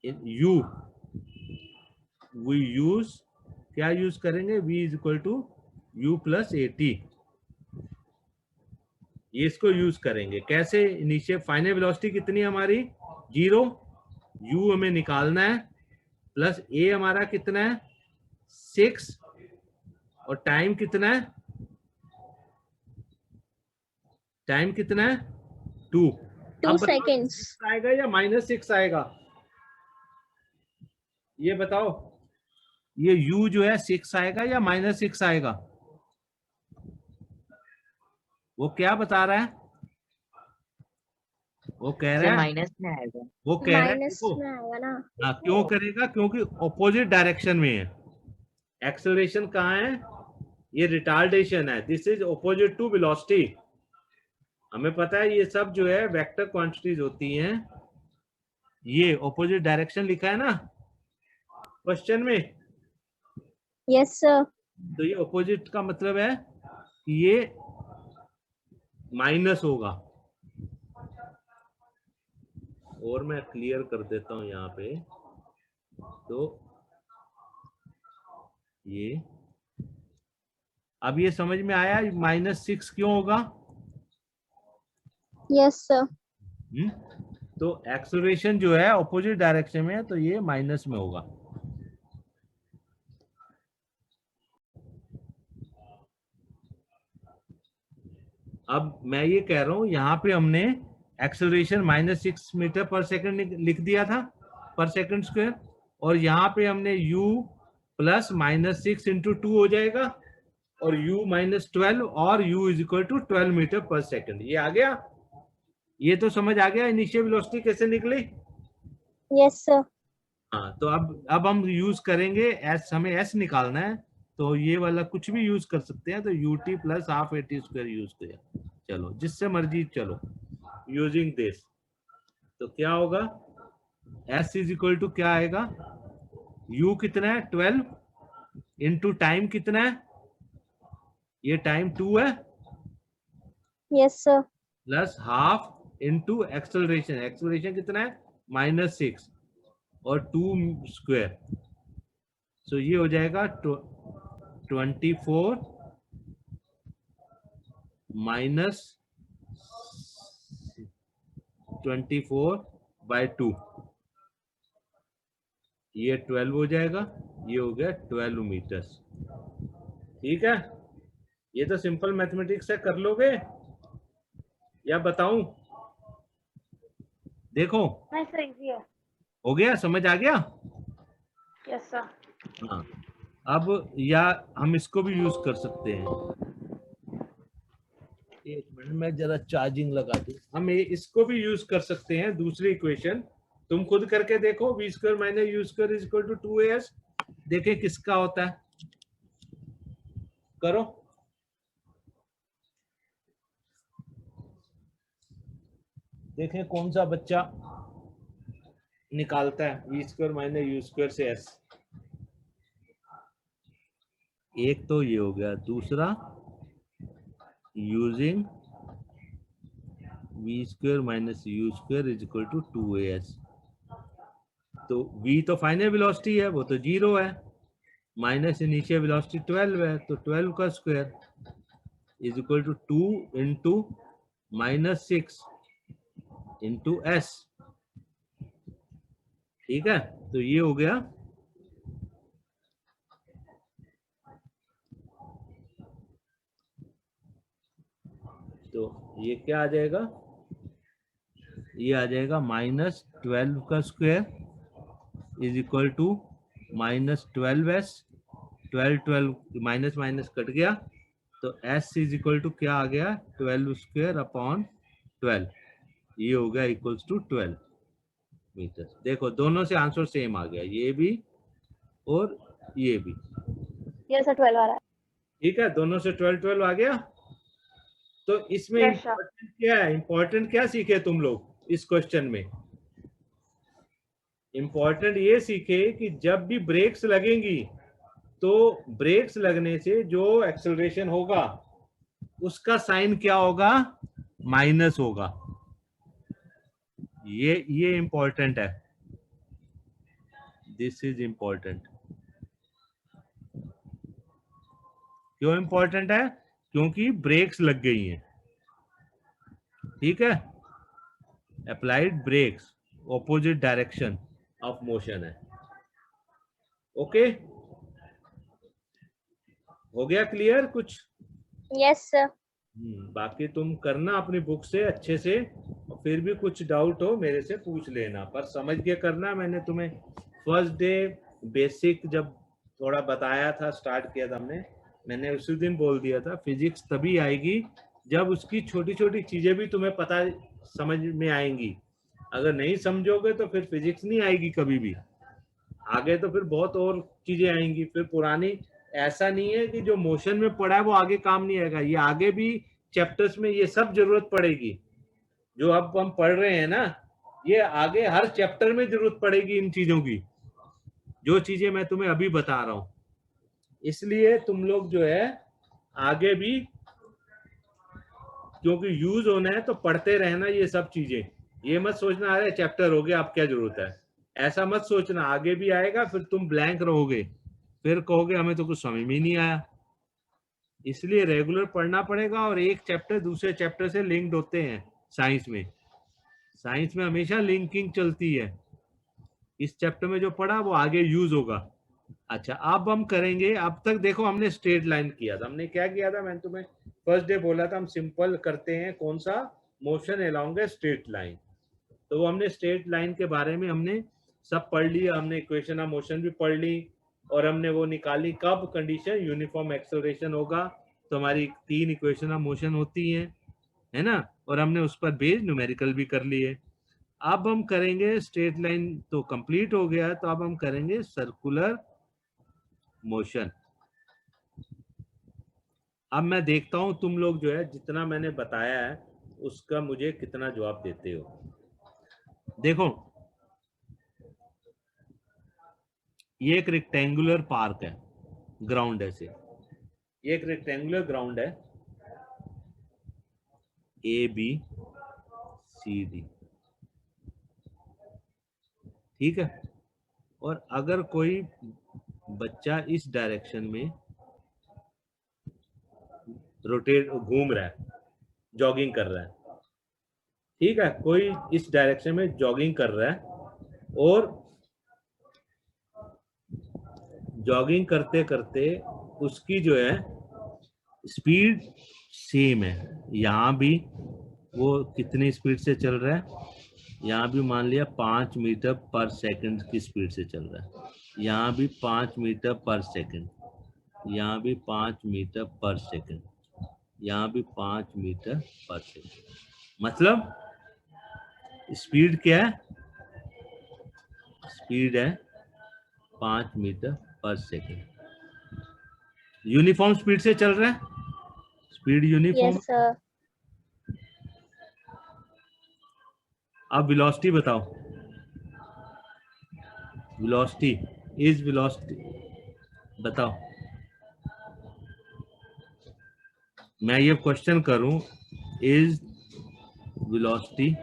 u we use, क्या यूज करेंगे, v = u + at, ये इसको यूज करेंगे। कैसे, इनिशियल फाइनल वेलोसिटी कितनी है हमारी 0, u हमें निकालना है, प्लस a हमारा कितना है 6, और टाइम कितना है, टाइम कितना है 2 सेकेंड्स। आएगा या -6 आएगा, ये बताओ। ये u जो है 6 आएगा या -6 आएगा, वो क्या बता रहा है, वो कह रहा है माइनस में आएगा। वो कह रहा है माइनस देखो, में आएगा ना। हाँ, क्यों करेगा, क्योंकि ऑपोजिट डायरेक्शन में है। एक्सेलरेशन कहाँ है, ये रिटार्डेशन है, this is opposite to velocity. हमें पता है ये सब जो है वेक्टर क्वांटिटीज होती हैं, ये ऑपोजिट डायरेक्शन लिखा है ना क्वेश्चन में। Yes sir. तो ये ऑपोजिट का मतलब है कि ये माइनस होगा। और मैं क्लियर कर देता हूं यहाँ पे, तो ये अब ये समझ में आया -6 क्यों होगा। Yes sir. तो एक्सेलरेशन जो है ऑपोजिट डायरेक्शन में है, तो ये माइनस में होगा। अब मैं ये कह रहा हूं, यहाँ पे हमने एक्सेलरेशन -6 मीटर पर सेकंड लिख दिया था पर सेकंड स्क्वायर, और यहाँ पे हमने u प्लस -6 इंटू 2 हो जाएगा और u -12 और u is equal to 12 metre per second. ये आ गया, ये तो समझ आ गया इनिशियल वेलोसिटी कैसे निकली। Yes, sir. हाँ, तो अब हम यूज करेंगे एस, हमें एस निकालना है, तो ये वाला कुछ भी यूज कर सकते हैं, तो ut plus half at square use करें, चलो जिससे मर्जी चलो, यूजिंग दिस। तो क्या होगा, s इज इक्वल टू क्या आएगा, u कितना है 12 इंटू टाइम कितना है, ये टाइम 2 है, Yes, sir. Plus half into acceleration, acceleration कितना है -6 और 2 स्क्वायर, सो ये हो जाएगा 24 माइनस 24/2, ये 12 हो जाएगा, ये हो गया 12 मीटर्स। ठीक है, ये तो सिंपल मैथमेटिक्स है, कर लोगे या बताऊं? देखो नहीं सर, इजी है। हो गया, समझ आ गया। Yes sir. हाँ, अब या हम इसको भी यूज कर सकते हैं, एक मिनट में जरा चार्जिंग लगा दूं, हम इसको भी यूज कर सकते हैं, दूसरी इक्वेशन तुम खुद करके देखो, v square minus u square is equal to 2as, देखें किसका होता है, करो। देखें कौन सा बच्चा निकालता है v square minus u square से s। एक तो ये हो गया, दूसरा using v square minus u square is equal to 2as। तो v तो फाइनल वेलोसिटी है, वो तो 0 है, माइनस इनिशियल वेलोसिटी 12 है, तो 12 का square is equal to 2 into -6 into s। ठीक है, तो ये हो गया, तो ये क्या आ जाएगा, ये आ जाएगा -12 का square is equal to -12s, 12 minus minus cut गया, तो s इज इक्वल टू क्या आ गया, 12 स्क्वायर अपॉन 12, ये हो गया इक्वल्स टू 12 मीटर। देखो दोनों से आंसर सेम आ गया, ये भी और ये भी। यस सर, 12 आ रहा है। ठीक है, दोनों से 12 आ गया। तो इसमें Yes, sir. इम्पोर्टेंट क्या है, इम्पोर्टेंट क्या सीखे तुम लोग इस क्वेश्चन में, इम्पोर्टेंट ये सीखे कि जब भी ब्रेक्स लगेंगी तो ब्रेक्स लगने से जो एक्सेलरेशन होगा उसका साइन क्या होगा, माइनस होगा। ये इम्पोर्टेंट है, दिस इज इम्पोर्टेंट। क्यों इम्पोर्टेंट है, क्योंकि ब्रेक्स लग गई हैं। ठीक है, applied brakes opposite direction of motion है। ओके, हो गया क्लियर कुछ? Yes, sir. बाकी तुम करना अपनी बुक से अच्छे से, और फिर भी कुछ डाउट हो मेरे से पूछ लेना, पर समझ के करना। मैंने तुम्हें फर्स्ट डे बेसिक जब थोड़ा बताया था, स्टार्ट किया था हमने, मैंने उसी दिन बोल दिया था फिजिक्स तभी आएगी जब उसकी छोटी छोटी चीजें भी तुम्हें पता समझ में आएंगी। अगर नहीं समझोगे तो फिर फिजिक्स नहीं आएगी कभी भी, आगे तो फिर बहुत और चीजें आएंगी। फिर पुरानी, ऐसा नहीं है कि जो मोशन में पढ़ा है वो आगे काम नहीं आएगा, ये आगे भी चैप्टर्स में ये सब जरूरत पड़ेगी। जो अब हम पढ़ रहे हैं ना, ये आगे हर चैप्टर में जरूरत पड़ेगी इन चीजों की, जो चीजें मैं तुम्हें अभी बता रहा हूं। इसलिए तुम लोग जो है आगे भी, क्योंकि यूज होना है तो पढ़ते रहना ये सब चीजें। ये मत सोचना अरे चैप्टर हो गया अब क्या जरूरत है, ऐसा मत सोचना, आगे भी आएगा फिर तुम ब्लैंक रहोगे, फिर कहोगे हमें तो कुछ समझ में ही नहीं आया। इसलिए रेगुलर पढ़ना पड़ेगा, और एक चैप्टर दूसरे चैप्टर से लिंक्ड होते हैं। साइंस में हमेशा लिंकिंग चलती है, इस चैप्टर में जो पढ़ा वो आगे यूज होगा। अच्छा, अब हम करेंगे, अब तक देखो हमने स्ट्रेट लाइन किया था। हमने क्या किया था, मैंने तुम्हें फर्स्ट डे बोला था हम सिंपल करते हैं, कौन सा, motion along a straight line. तो वो हमने स्ट्रेट लाइन के बारे में हमने सब पढ़ लिया, हमने इक्वेशन ऑफ मोशन भी पढ़ ली, और हमने वो निकाली कब कंडीशन यूनिफॉर्म एक्सेलरेशन होगा, तो हमारी 3 इक्वेशन ऑफ मोशन होती हैं, है ना, और हमने उस पर बेस्ड न्यूमेरिकल भी कर लिए। अब हम करेंगे स्ट्रेट लाइन तो कंप्लीट हो गया, तो अब हम करेंगे सर्कुलर मोशन। अब मैं देखता हूं तुम लोग जो है जितना मैंने बताया है उसका मुझे कितना जवाब देते हो। देखो ये एक रेक्टेंगुलर पार्क है, ग्राउंड है, से ये एक रेक्टेंगुलर ग्राउंड है, ए बी सी डी, ठीक है। और अगर कोई बच्चा इस डायरेक्शन में रोटेट घूम रहा है, जॉगिंग कर रहा है, ठीक है, कोई इस डायरेक्शन में जॉगिंग कर रहा है और जॉगिंग करते करते उसकी जो है स्पीड सेम है, यहाँ भी वो कितनी स्पीड से चल रहा है, यहाँ भी मान लिया 5 मीटर पर सेकंड की स्पीड से चल रहा है, यहाँ भी 5 मीटर पर सेकंड, यहाँ भी 5 मीटर पर सेकंड, यहाँ भी 5 मीटर पर सेकंड। मतलब स्पीड क्या है, स्पीड है 5 metre per second, uniform speed से चल रहा है, स्पीड यूनिफॉर्म। Yes, sir. अब वेलोसिटी बताओ, वेलोसिटी इज वेलोसिटी बताओ। मैं ये क्वेश्चन करूं, इज वेलोसिटी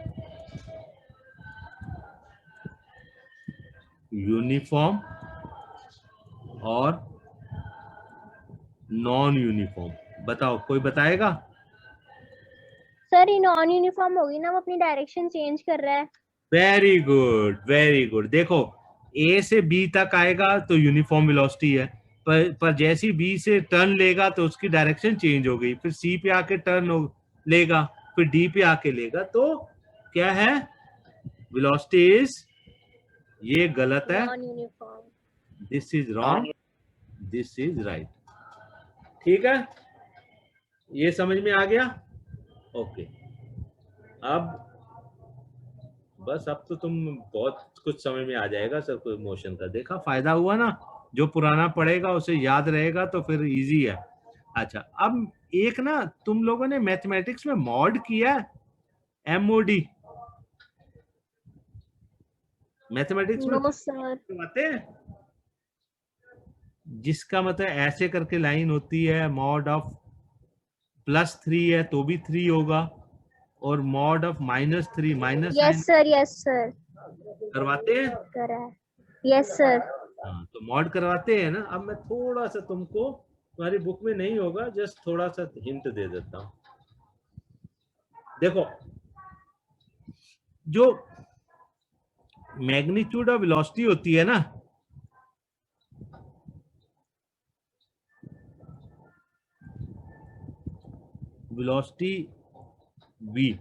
यूनिफॉर्म और नॉन यूनिफॉर्म, बताओ, कोई बताएगा? सर ये नॉन यूनिफॉर्म होगी ना, वो अपनी डायरेक्शन चेंज कर रहा है। Very good, very good. देखो ए से बी तक आएगा तो यूनिफॉर्म वेलोसिटी है, पर जैसी बी से टर्न लेगा तो उसकी डायरेक्शन चेंज हो गई, फिर सी पे आके टर्न लेगा, फिर डी पे आके लेगा, तो क्या है, वेलोसिटी इज, ये गलत है, non uniform. This is wrong, this is right. ठीक है, ये समझ में आ गया? ओके, अब बस अब तो तुम बहुत कुछ समझ में आ जाएगा सर्कुलर मोशन का। देखा, फायदा हुआ ना, जो पुराना पढ़ेगा उसे याद रहेगा तो फिर इजी है। अच्छा, अब एक ना तुम लोगों ने मैथमेटिक्स में मॉड किया है, MOD मैथमेटिक्स में नो सर। करवाते हैं, जिसका मतलब ऐसे करके लाइन होती है, मॉड ऑफ +3 है तो भी 3 होगा, और mod of -3 minus yes sir, yes sir. करवाते हैं। करा है। Yes sir. हाँ, तो मॉड करवाते हैं ना। अब मैं थोड़ा सा तुमको, तुम्हारी बुक में नहीं होगा, जस्ट थोड़ा सा हिंट दे देता हूँ। देखो, जो मैग्नीट्यूड ऑफ वेलोसिटी होती है ना, वेलोसिटी v,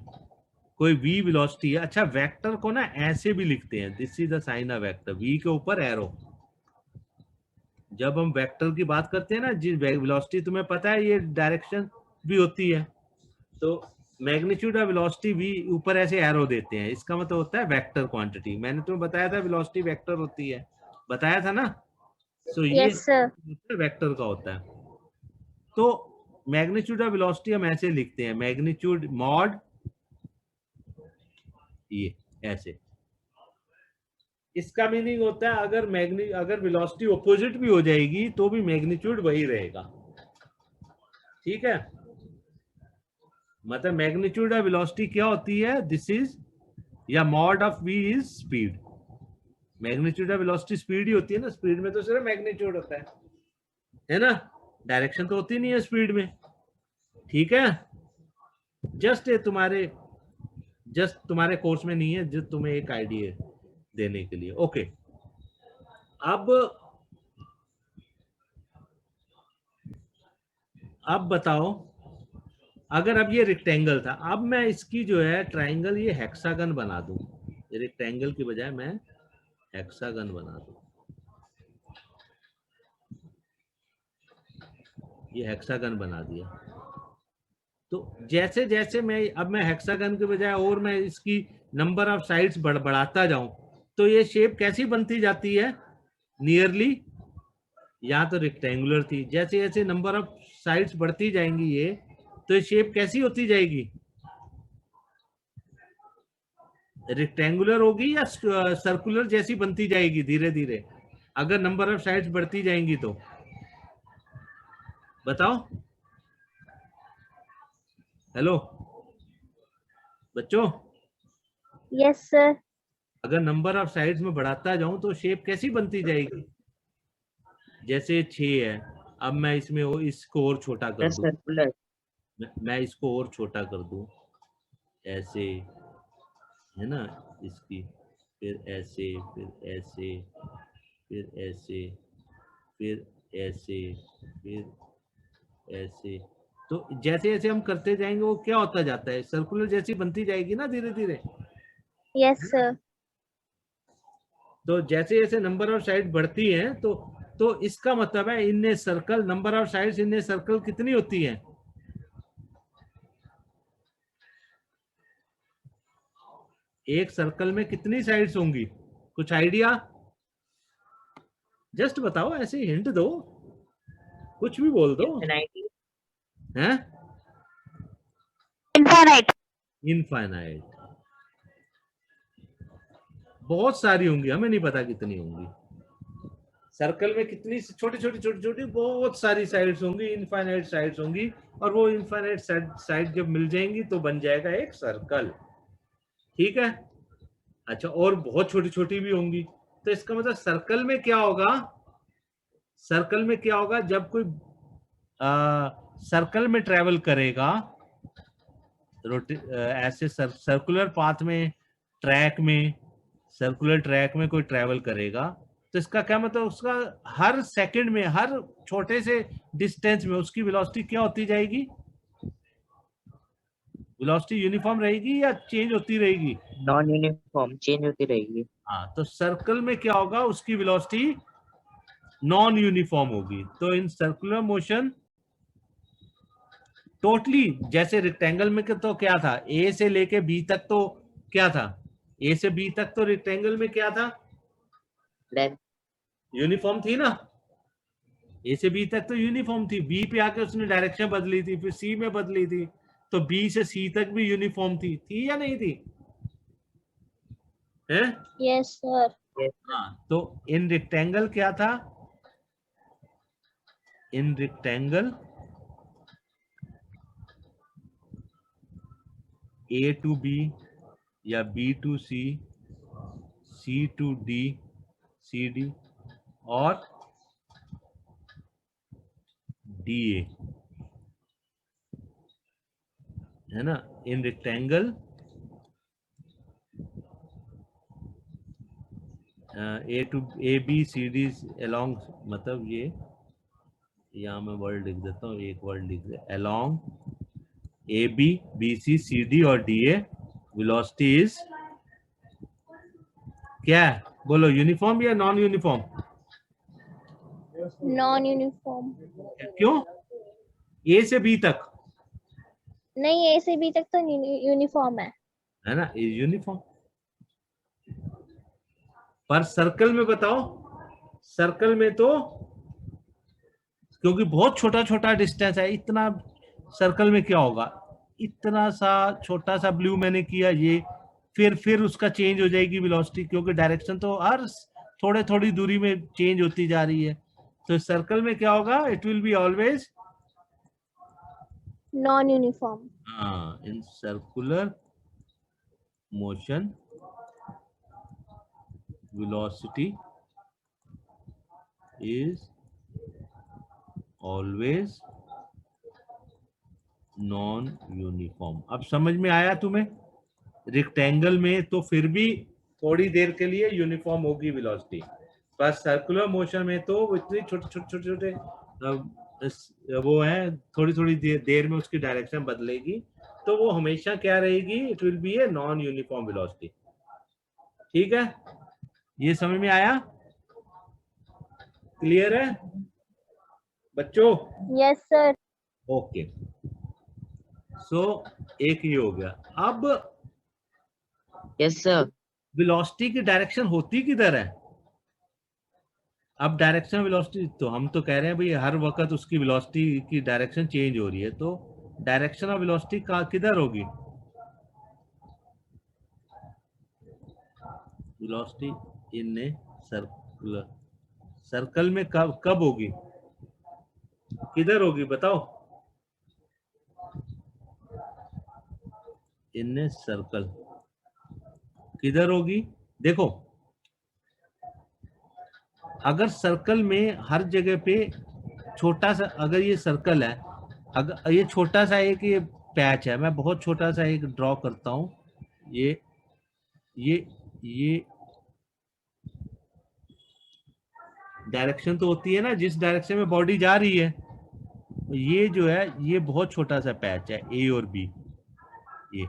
कोई v वेलोसिटी है। अच्छा, वेक्टर को ना ऐसे भी लिखते हैं, this is the sign of vector, v के ऊपर एरो। जब हम वेक्टर की बात करते हैं ना, जिस वेलोसिटी तुम्हें पता है ये डायरेक्शन भी होती है, तो मैग्नीट्यूड ऑफ वेलोसिटी v ऊपर ऐसे एरो देते हैं, इसका मतलब होता है वेक्टर क्वांटिटी। मैंने तुम्हें बताया था वेलोसिटी वेक्टर होती है, बताया था ना। सो ये यस सर। वेक्टर का होता है। तो मैग्नीट्यूड ऑफ वेलोसिटी हम ऐसे लिखते हैं, मैग्नीट्यूड मॉड, ये ऐसे। इसका मीनिंग होता है अगर वेलोसिटी ऑपोजिट भी हो जाएगी तो भी मैग्नीट्यूड वही रहेगा। ठीक है, मतलब मैग्नीट्यूड ऑफ वेलोसिटी क्या होती है, दिस इज, या mod of v is speed. Magnitude of velocity speed ही होती है ना, स्पीड में तो सिर्फ मैग्नीट्यूड होता है ना, डायरेक्शन तो होती नहीं है स्पीड में। ठीक है, जस्ट तुम्हारे कोर्स में नहीं है, जो तुम्हें एक आइडिया देने के लिए। ओके, अब बताओ, अगर अब ये रेक्टेंगल था, अब मैं इसकी जो है ट्राइंगल, ये हेक्सागन बना दूं, रेक्टेंगल की बजाय मैं हेक्सागन बना दूं। ये हेक्सागन बना दिया। तो जैसे जैसे मैं हेक्सागन के बजाय और मैं इसकी नंबर ऑफ साइड्स बढ़ाता जाऊं, तो ये शेप कैसी बनती जाती है? नियरली, यहाँ तो रेक्टेंगुलर थी, जैसे जैसे नंबर ऑफ साइड्स बढ़ती जाएंगी ये, तो ये शेप कैसी होती जाएगी? रेक्टेंगुलर होगी या सर्कुलर जैसी बनती जाएगी धीरे धीरे, अगर नंबर ऑफ साइड्स बढ़ती जाएंगी तो? बताओ। हेलो बच्चों, यस सर। अगर नंबर ऑफ साइड्स में बढ़ाता जाऊं तो शेप कैसी बनती जाएगी? जैसे 6 है, अब मैं इसमें इसको और छोटा कर दूं, सर्कुलर। मैं इसको और छोटा कर दूं, ऐसे, है ना, इसकी, फिर ऐसे, फिर ऐसे, फिर ऐसे, फिर ऐसे, फिर ऐसे। तो जैसे जैसे हम करते जाएंगे वो क्या होता जाता है? सर्कुलर जैसी बनती जाएगी ना धीरे धीरे। Yes sir. तो जैसे जैसे नंबर ऑफ साइड बढ़ती हैं तो इसका मतलब है in a circle, number of sides in a circle कितनी होती है? एक सर्कल में कितनी साइड्स होंगी? कुछ आइडिया? जस्ट बताओ, ऐसे हिंट दो, कुछ भी बोल दो। इन्फिनिटी। हैं? इनफाइनाइट। इनफाइनाइट। बहुत सारी होंगी, हमें नहीं पता कितनी होंगी। सर्कल में कितनी छोटी छोटी छोटी छोटी बहुत सारी साइड्स होंगी, इनफाइनाइट साइड्स होंगी, और वो इनफाइनाइट साइड जब मिल जाएंगी तो बन जाएगा एक सर्कल। ठीक है? अच्छा, और बहुत छोटी छोटी भी होंगी, तो इसका मतलब सर्कल में क्या होगा? सर्कल में क्या होगा जब कोई सर्कल में ट्रेवल करेगा, ऐसे सर्कुलर पाथ में, ट्रैक में, सर्कुलर ट्रैक में कोई ट्रेवल करेगा, तो इसका क्या मतलब? उसका हर सेकंड में, हर छोटे से डिस्टेंस में उसकी वेलोसिटी क्या होती जाएगी? वेलोसिटी यूनिफॉर्म रहेगी या चेंज होती रहेगी? नॉन यूनिफॉर्म, चेंज होती रहेगी। हाँ, तो सर्कल में क्या होगा? उसकी वेलोसिटी नॉन यूनिफॉर्म होगी। तो इन सर्कुलर मोशन टोटली, जैसे रेक्टेंगल में तो क्या था, ए से लेके बी तक तो क्या था? ए से बी तक तो रेक्टेंगल में क्या था? लेंथ। यूनिफॉर्म थी ना। ए से बी तक तो यूनिफॉर्म थी, बी पे आके उसने डायरेक्शन बदली थी, फिर सी में बदली थी, तो बी से सी तक भी यूनिफॉर्म थी या नहीं थी? है? Yes sir. हाँ, तो इन रेक्टेंगल क्या था? In rectangle A to B या B to C, C to D, C D, और डी ए, है ना? In rectangle A B C D along, मतलब ये यहाँ मैं वर्ड लिख देता हूँ, एक वर्ड लिख दे, along A B, B C, C D और डी ए, वेलोसिटी इज क्या है? बोलो, यूनिफॉर्म या नॉन यूनिफॉर्म? Non uniform. क्यों? ए से बी तक, नहीं, ए से बी तक तो यूनिफॉर्म है ना? यूनिफॉर्म। पर सर्कल में बताओ, सर्कल में तो क्योंकि बहुत छोटा छोटा डिस्टेंस है, इतना सर्कल में क्या होगा? इतना सा छोटा सा ब्लू मैंने किया ये, फिर उसका चेंज हो जाएगी वेलोसिटी, क्योंकि डायरेक्शन तो हर थोड़े थोड़ी दूरी में चेंज होती जा रही है। तो सर्कल में क्या होगा? It will be always non uniform. हाँ, in circular motion velocity is always non uniform. अब समझ में आया तुम्हें? रेक्टेंगल में तो फिर भी थोड़ी देर के लिए यूनिफॉर्म होगी वेलोसिटी, पर सर्कुलर मोशन में तो इतनी छोटे छोटे छोटे छोटे वो है, थोड़ी थोड़ी देर में उसकी डायरेक्शन बदलेगी, तो वो हमेशा क्या रहेगी? It will B a non uniform velocity. ठीक है? ये समझ में आया? क्लियर है? बच्चों? Yes sir. ओके, सो एक ये हो गया। अब यस सर। वेलोसिटी की डायरेक्शन होती किधर है? अब डायरेक्शन वेलोसिटी तो हम तो कह रहे हैं भाई हर वक्त उसकी वेलोसिटी की डायरेक्शन चेंज हो रही है, तो डायरेक्शन ऑफ वेलोसिटी का किधर होगी? Velocity in a circular, circle में कब कब होगी, किधर होगी बताओ? इन ए सर्कल किधर होगी? देखो, अगर सर्कल में हर जगह पे छोटा सा, अगर ये सर्कल है, अगर ये छोटा सा एक ये पैच है, मैं बहुत छोटा सा एक ड्रॉ करता हूं, ये डायरेक्शन तो होती है ना जिस डायरेक्शन में बॉडी जा रही है, ये जो है ये बहुत छोटा सा पैच है ए और बी, ये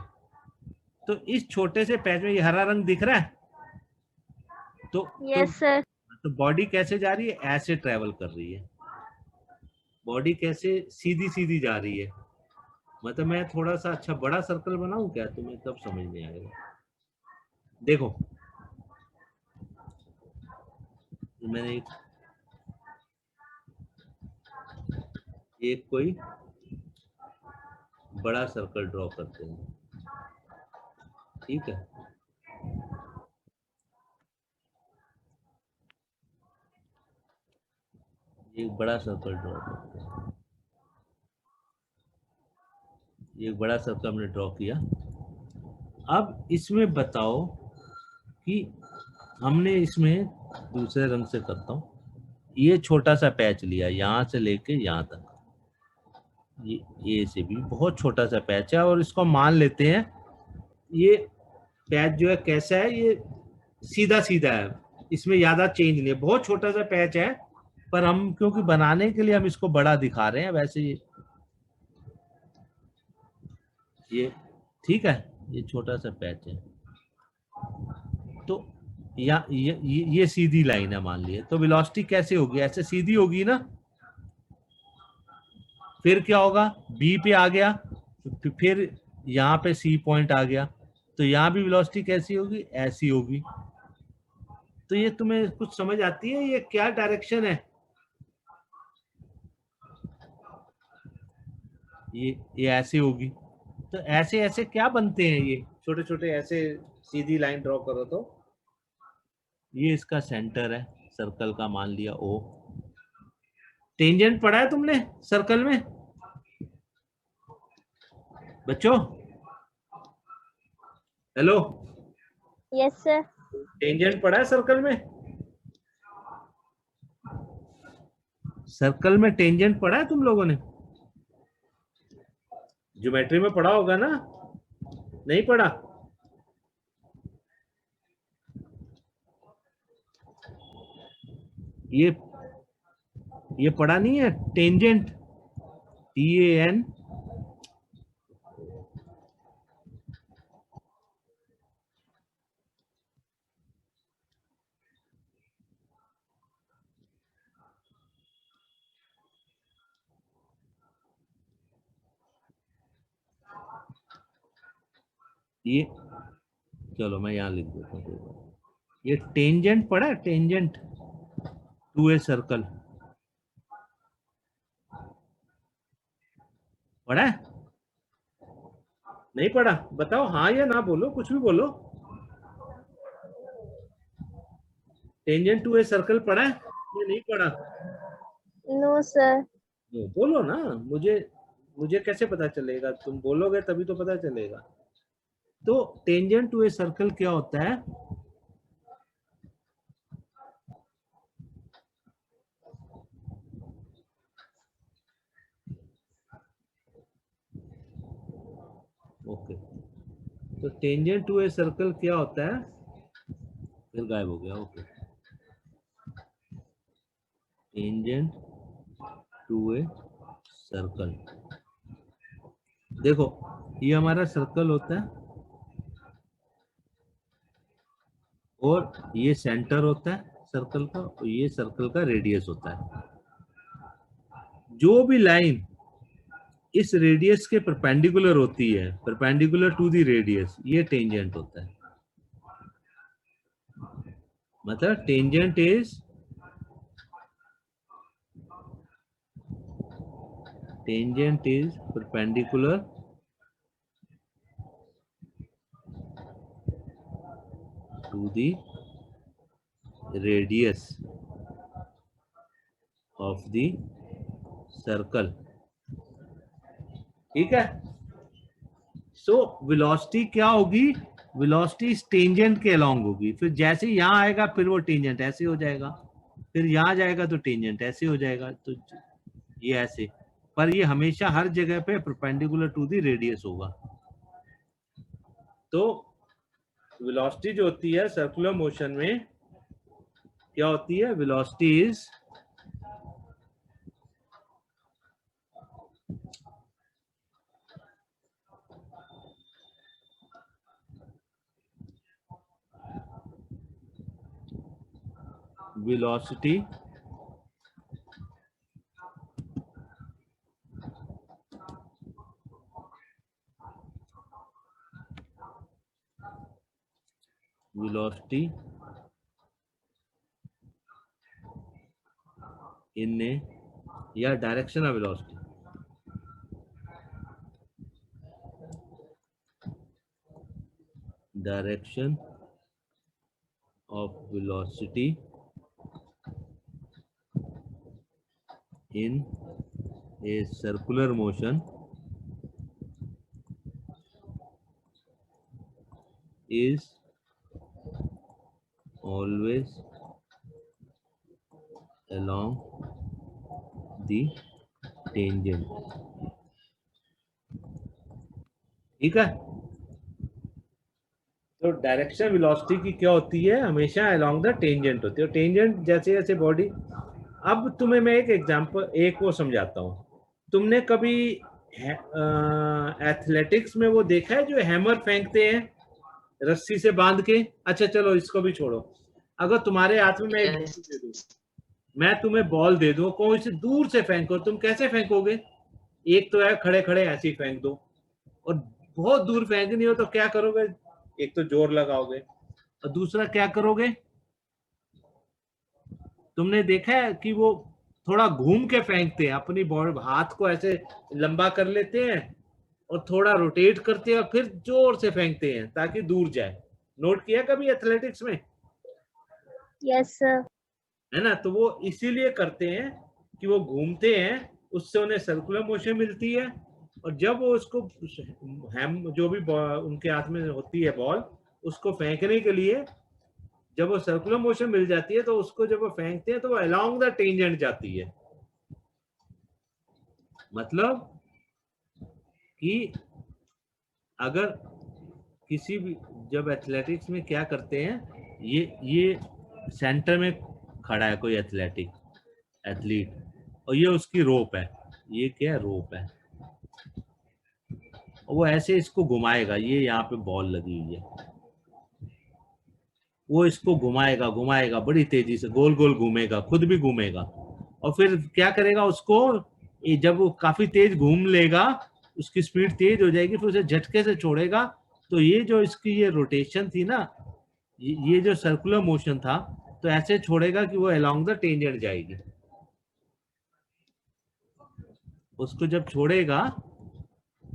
तो इस छोटे से पैच में ये हरा रंग दिख रहा है, तो यस सर। तो बॉडी कैसे जा रही है? ऐसे ट्रेवल कर रही है बॉडी, कैसे? सीधी सीधी जा रही है। मतलब मैं थोड़ा सा अच्छा बड़ा सर्कल बनाऊं क्या, तुम्हें तब समझ में आएगा। देखो, मैंने एक कोई बड़ा सर्कल ड्रॉ करते हैं, ठीक है? एक बड़ा सर्कल ड्रॉ करते हैं, एक बड़ा सर्कल हमने ड्रॉ किया। अब इसमें बताओ कि हमने इसमें दूसरे रंग से करता हूं, ये छोटा सा पैच लिया यहां से लेके यहां तक, ये से भी बहुत छोटा सा पैच है, और इसको मान लेते हैं ये पैच जो है कैसा है, ये सीधा सीधा है, इसमें ज्यादा चेंज नहीं है, बहुत छोटा सा पैच है, पर हम क्योंकि बनाने के लिए हम इसको बड़ा दिखा रहे हैं, वैसे ये ठीक है, ये छोटा सा पैच है। तो ये सीधी लाइन है मान लिया, तो वेलोसिटी कैसे होगी? ऐसे सीधी होगी ना, फिर क्या होगा, बी पे आ गया, फिर यहाँ पे सी पॉइंट आ गया, तो यहाँ भी वेलोसिटी कैसी होगी? ऐसी होगी। तो ये तुम्हें कुछ समझ आती है ये क्या डायरेक्शन है? ये ऐसे होगी, तो ऐसे ऐसे क्या बनते हैं? ये छोटे छोटे ऐसे सीधी लाइन ड्रॉ करो तो ये इसका सेंटर है सर्कल का, मान लिया ओ। टेंजेंट पढ़ा है तुमने सर्कल में बच्चों? Hello, yes sir. टेंजेंट पढ़ा है सर्कल में? सर्कल में टेंजेंट पढ़ा है तुम लोगों ने? ज्योमेट्री में पढ़ा होगा ना? नहीं पढ़ा? ये पढ़ा नहीं है टेंजेंट, TAN? ये चलो मैं यहां लिख देता हूँ, ये टेंजेंट पढ़ा है? टेंजेंट टू ए सर्कल पढ़ा है? नहीं पढ़ा? बताओ हाँ या ना, बोलो, कुछ भी बोलो। टेंजेंट टू ए सर्कल पढ़ा है या नहीं पढ़ा? No sir. बोलो ना, मुझे कैसे पता चलेगा? तुम बोलोगे तभी तो पता चलेगा। तो टेंजेंट टू ए सर्कल क्या होता है? ओके, तो टेंजेंट टू ए सर्कल क्या होता है? फिर गायब हो गया। Okay, tangent to a circle, देखो ये हमारा सर्कल होता है और ये सेंटर होता है सर्कल का, और ये सर्कल का रेडियस होता है। जो भी लाइन इस रेडियस के परपेंडिकुलर होती है, परपेंडिकुलर टू द रेडियस, ये टेंजेंट होता है। मतलब tangent is perpendicular to the radius of the circle। ठीक है। सो वेलोसिटी क्या होगी, वेलोसिटी टेंजेंट के अलोंग होगी। फिर जैसे यहां आएगा फिर वो टेंजेंट ऐसे हो जाएगा, फिर यहां जाएगा तो टेंजेंट ऐसे हो जाएगा, तो ये ऐसे, पर ये हमेशा हर जगह पे परपेंडिकुलर टू द रेडियस होगा। तो वेलोसिटी जो होती है सर्कुलर मोशन में क्या होती है, velocity is velocity in a या direction of velocity, direction of velocity in a circular motion is always along the tangent। ठीक है। तो डायरेक्शन वेलोसिटी की क्या होती है, हमेशा अलोंग द टेंजेंट होती है। टेंजेंट जैसे जैसे बॉडी, अब तुम्हें मैं एक एग्जांपल, एक वो समझाता हूँ। तुमने कभी एथलेटिक्स में वो देखा है जो हैमर फेंकते हैं रस्सी से बांध के? अच्छा चलो इसको भी छोड़ो, अगर तुम्हारे हाथ में मैं एक बॉल दे दूं, मैं तुम्हें बॉल दे दूं, कोई से दूर से फेंको, तुम कैसे फेंकोगे? एक तो है खड़े खड़े ऐसे ही फेंक दो, और बहुत दूर फेंकनी हो तो क्या करोगे, एक तो जोर लगाओगे और दूसरा क्या करोगे, तुमने देखा है कि वो थोड़ा घूम के फेंकते हैं, अपनी बॉडी हाथ को ऐसे लंबा कर लेते हैं और थोड़ा रोटेट करते हैं और फिर जोर से फेंकते हैं ताकि दूर जाए। नोट किया कभी एथलेटिक्स में? Yes sir. है ना, तो वो इसीलिए करते हैं कि वो घूमते हैं, उससे उन्हें सर्कुलर मोशन मिलती है, और जब वो उसको जो भी उनके हाथ में होती है बॉल, उसको फेंकने के लिए जब वो सर्कुलर मोशन मिल जाती है तो उसको जब वो फेंकते हैं तो वो अलोंग द टेंजेंट जाती है। मतलब कि अगर किसी भी, जब एथलेटिक्स में क्या करते हैं, ये सेंटर में खड़ा है कोई एथलेट, और ये उसकी रोप है, ये क्या है, रोप है, और वो ऐसे इसको घुमाएगा, ये यहाँ पे बॉल लगी हुई है, वो इसको घुमाएगा घुमाएगा बड़ी तेजी से, गोल गोल घूमेगा, खुद भी घूमेगा, और फिर क्या करेगा उसको, जब वो काफी तेज घूम लेगा, उसकी स्पीड तेज हो जाएगी, फिर उसे झटके से छोड़ेगा, तो ये जो इसकी ये रोटेशन थी ना, ये जो सर्कुलर मोशन था, तो ऐसे छोड़ेगा कि वो अलोंग द टेंजेंट जाएगी। उसको जब छोड़ेगा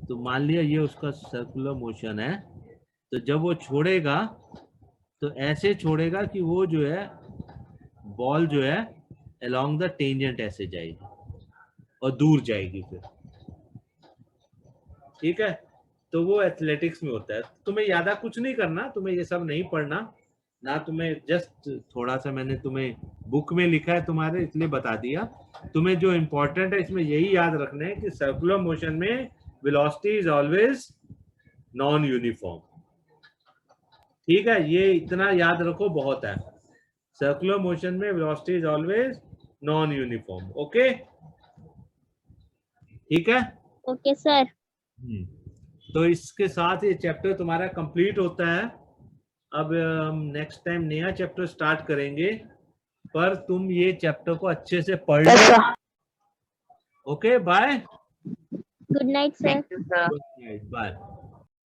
तो मान लिया ये उसका सर्कुलर मोशन है, तो जब वो छोड़ेगा तो ऐसे छोड़ेगा कि वो जो है बॉल जो है अलोंग द टेंजेंट ऐसे जाएगी और दूर जाएगी फिर। ठीक है, तो वो एथलेटिक्स में होता है। तुम्हें ज्यादा कुछ नहीं करना, तुम्हें ये सब नहीं पढ़ना ना, तुम्हें जस्ट थोड़ा सा मैंने तुम्हें बुक में लिखा है तुम्हारे, इसलिए बता दिया। तुम्हें जो इम्पोर्टेंट है इसमें यही याद रखना है कि सर्कुलर मोशन में velocity is always non uniform. ठीक है, ये इतना याद रखो, बहुत है। सर्कुलर मोशन में velocity is always non uniform. Okay, ठीक है। Okay sir. तो इसके साथ ये चैप्टर तुम्हारा कंप्लीट होता है। अब हम नेक्स्ट टाइम नया चैप्टर स्टार्ट करेंगे, पर तुम ये चैप्टर को अच्छे से पढ़ लो। Okay, bye. Good night, sir. Thank you, sir. Good night, bye.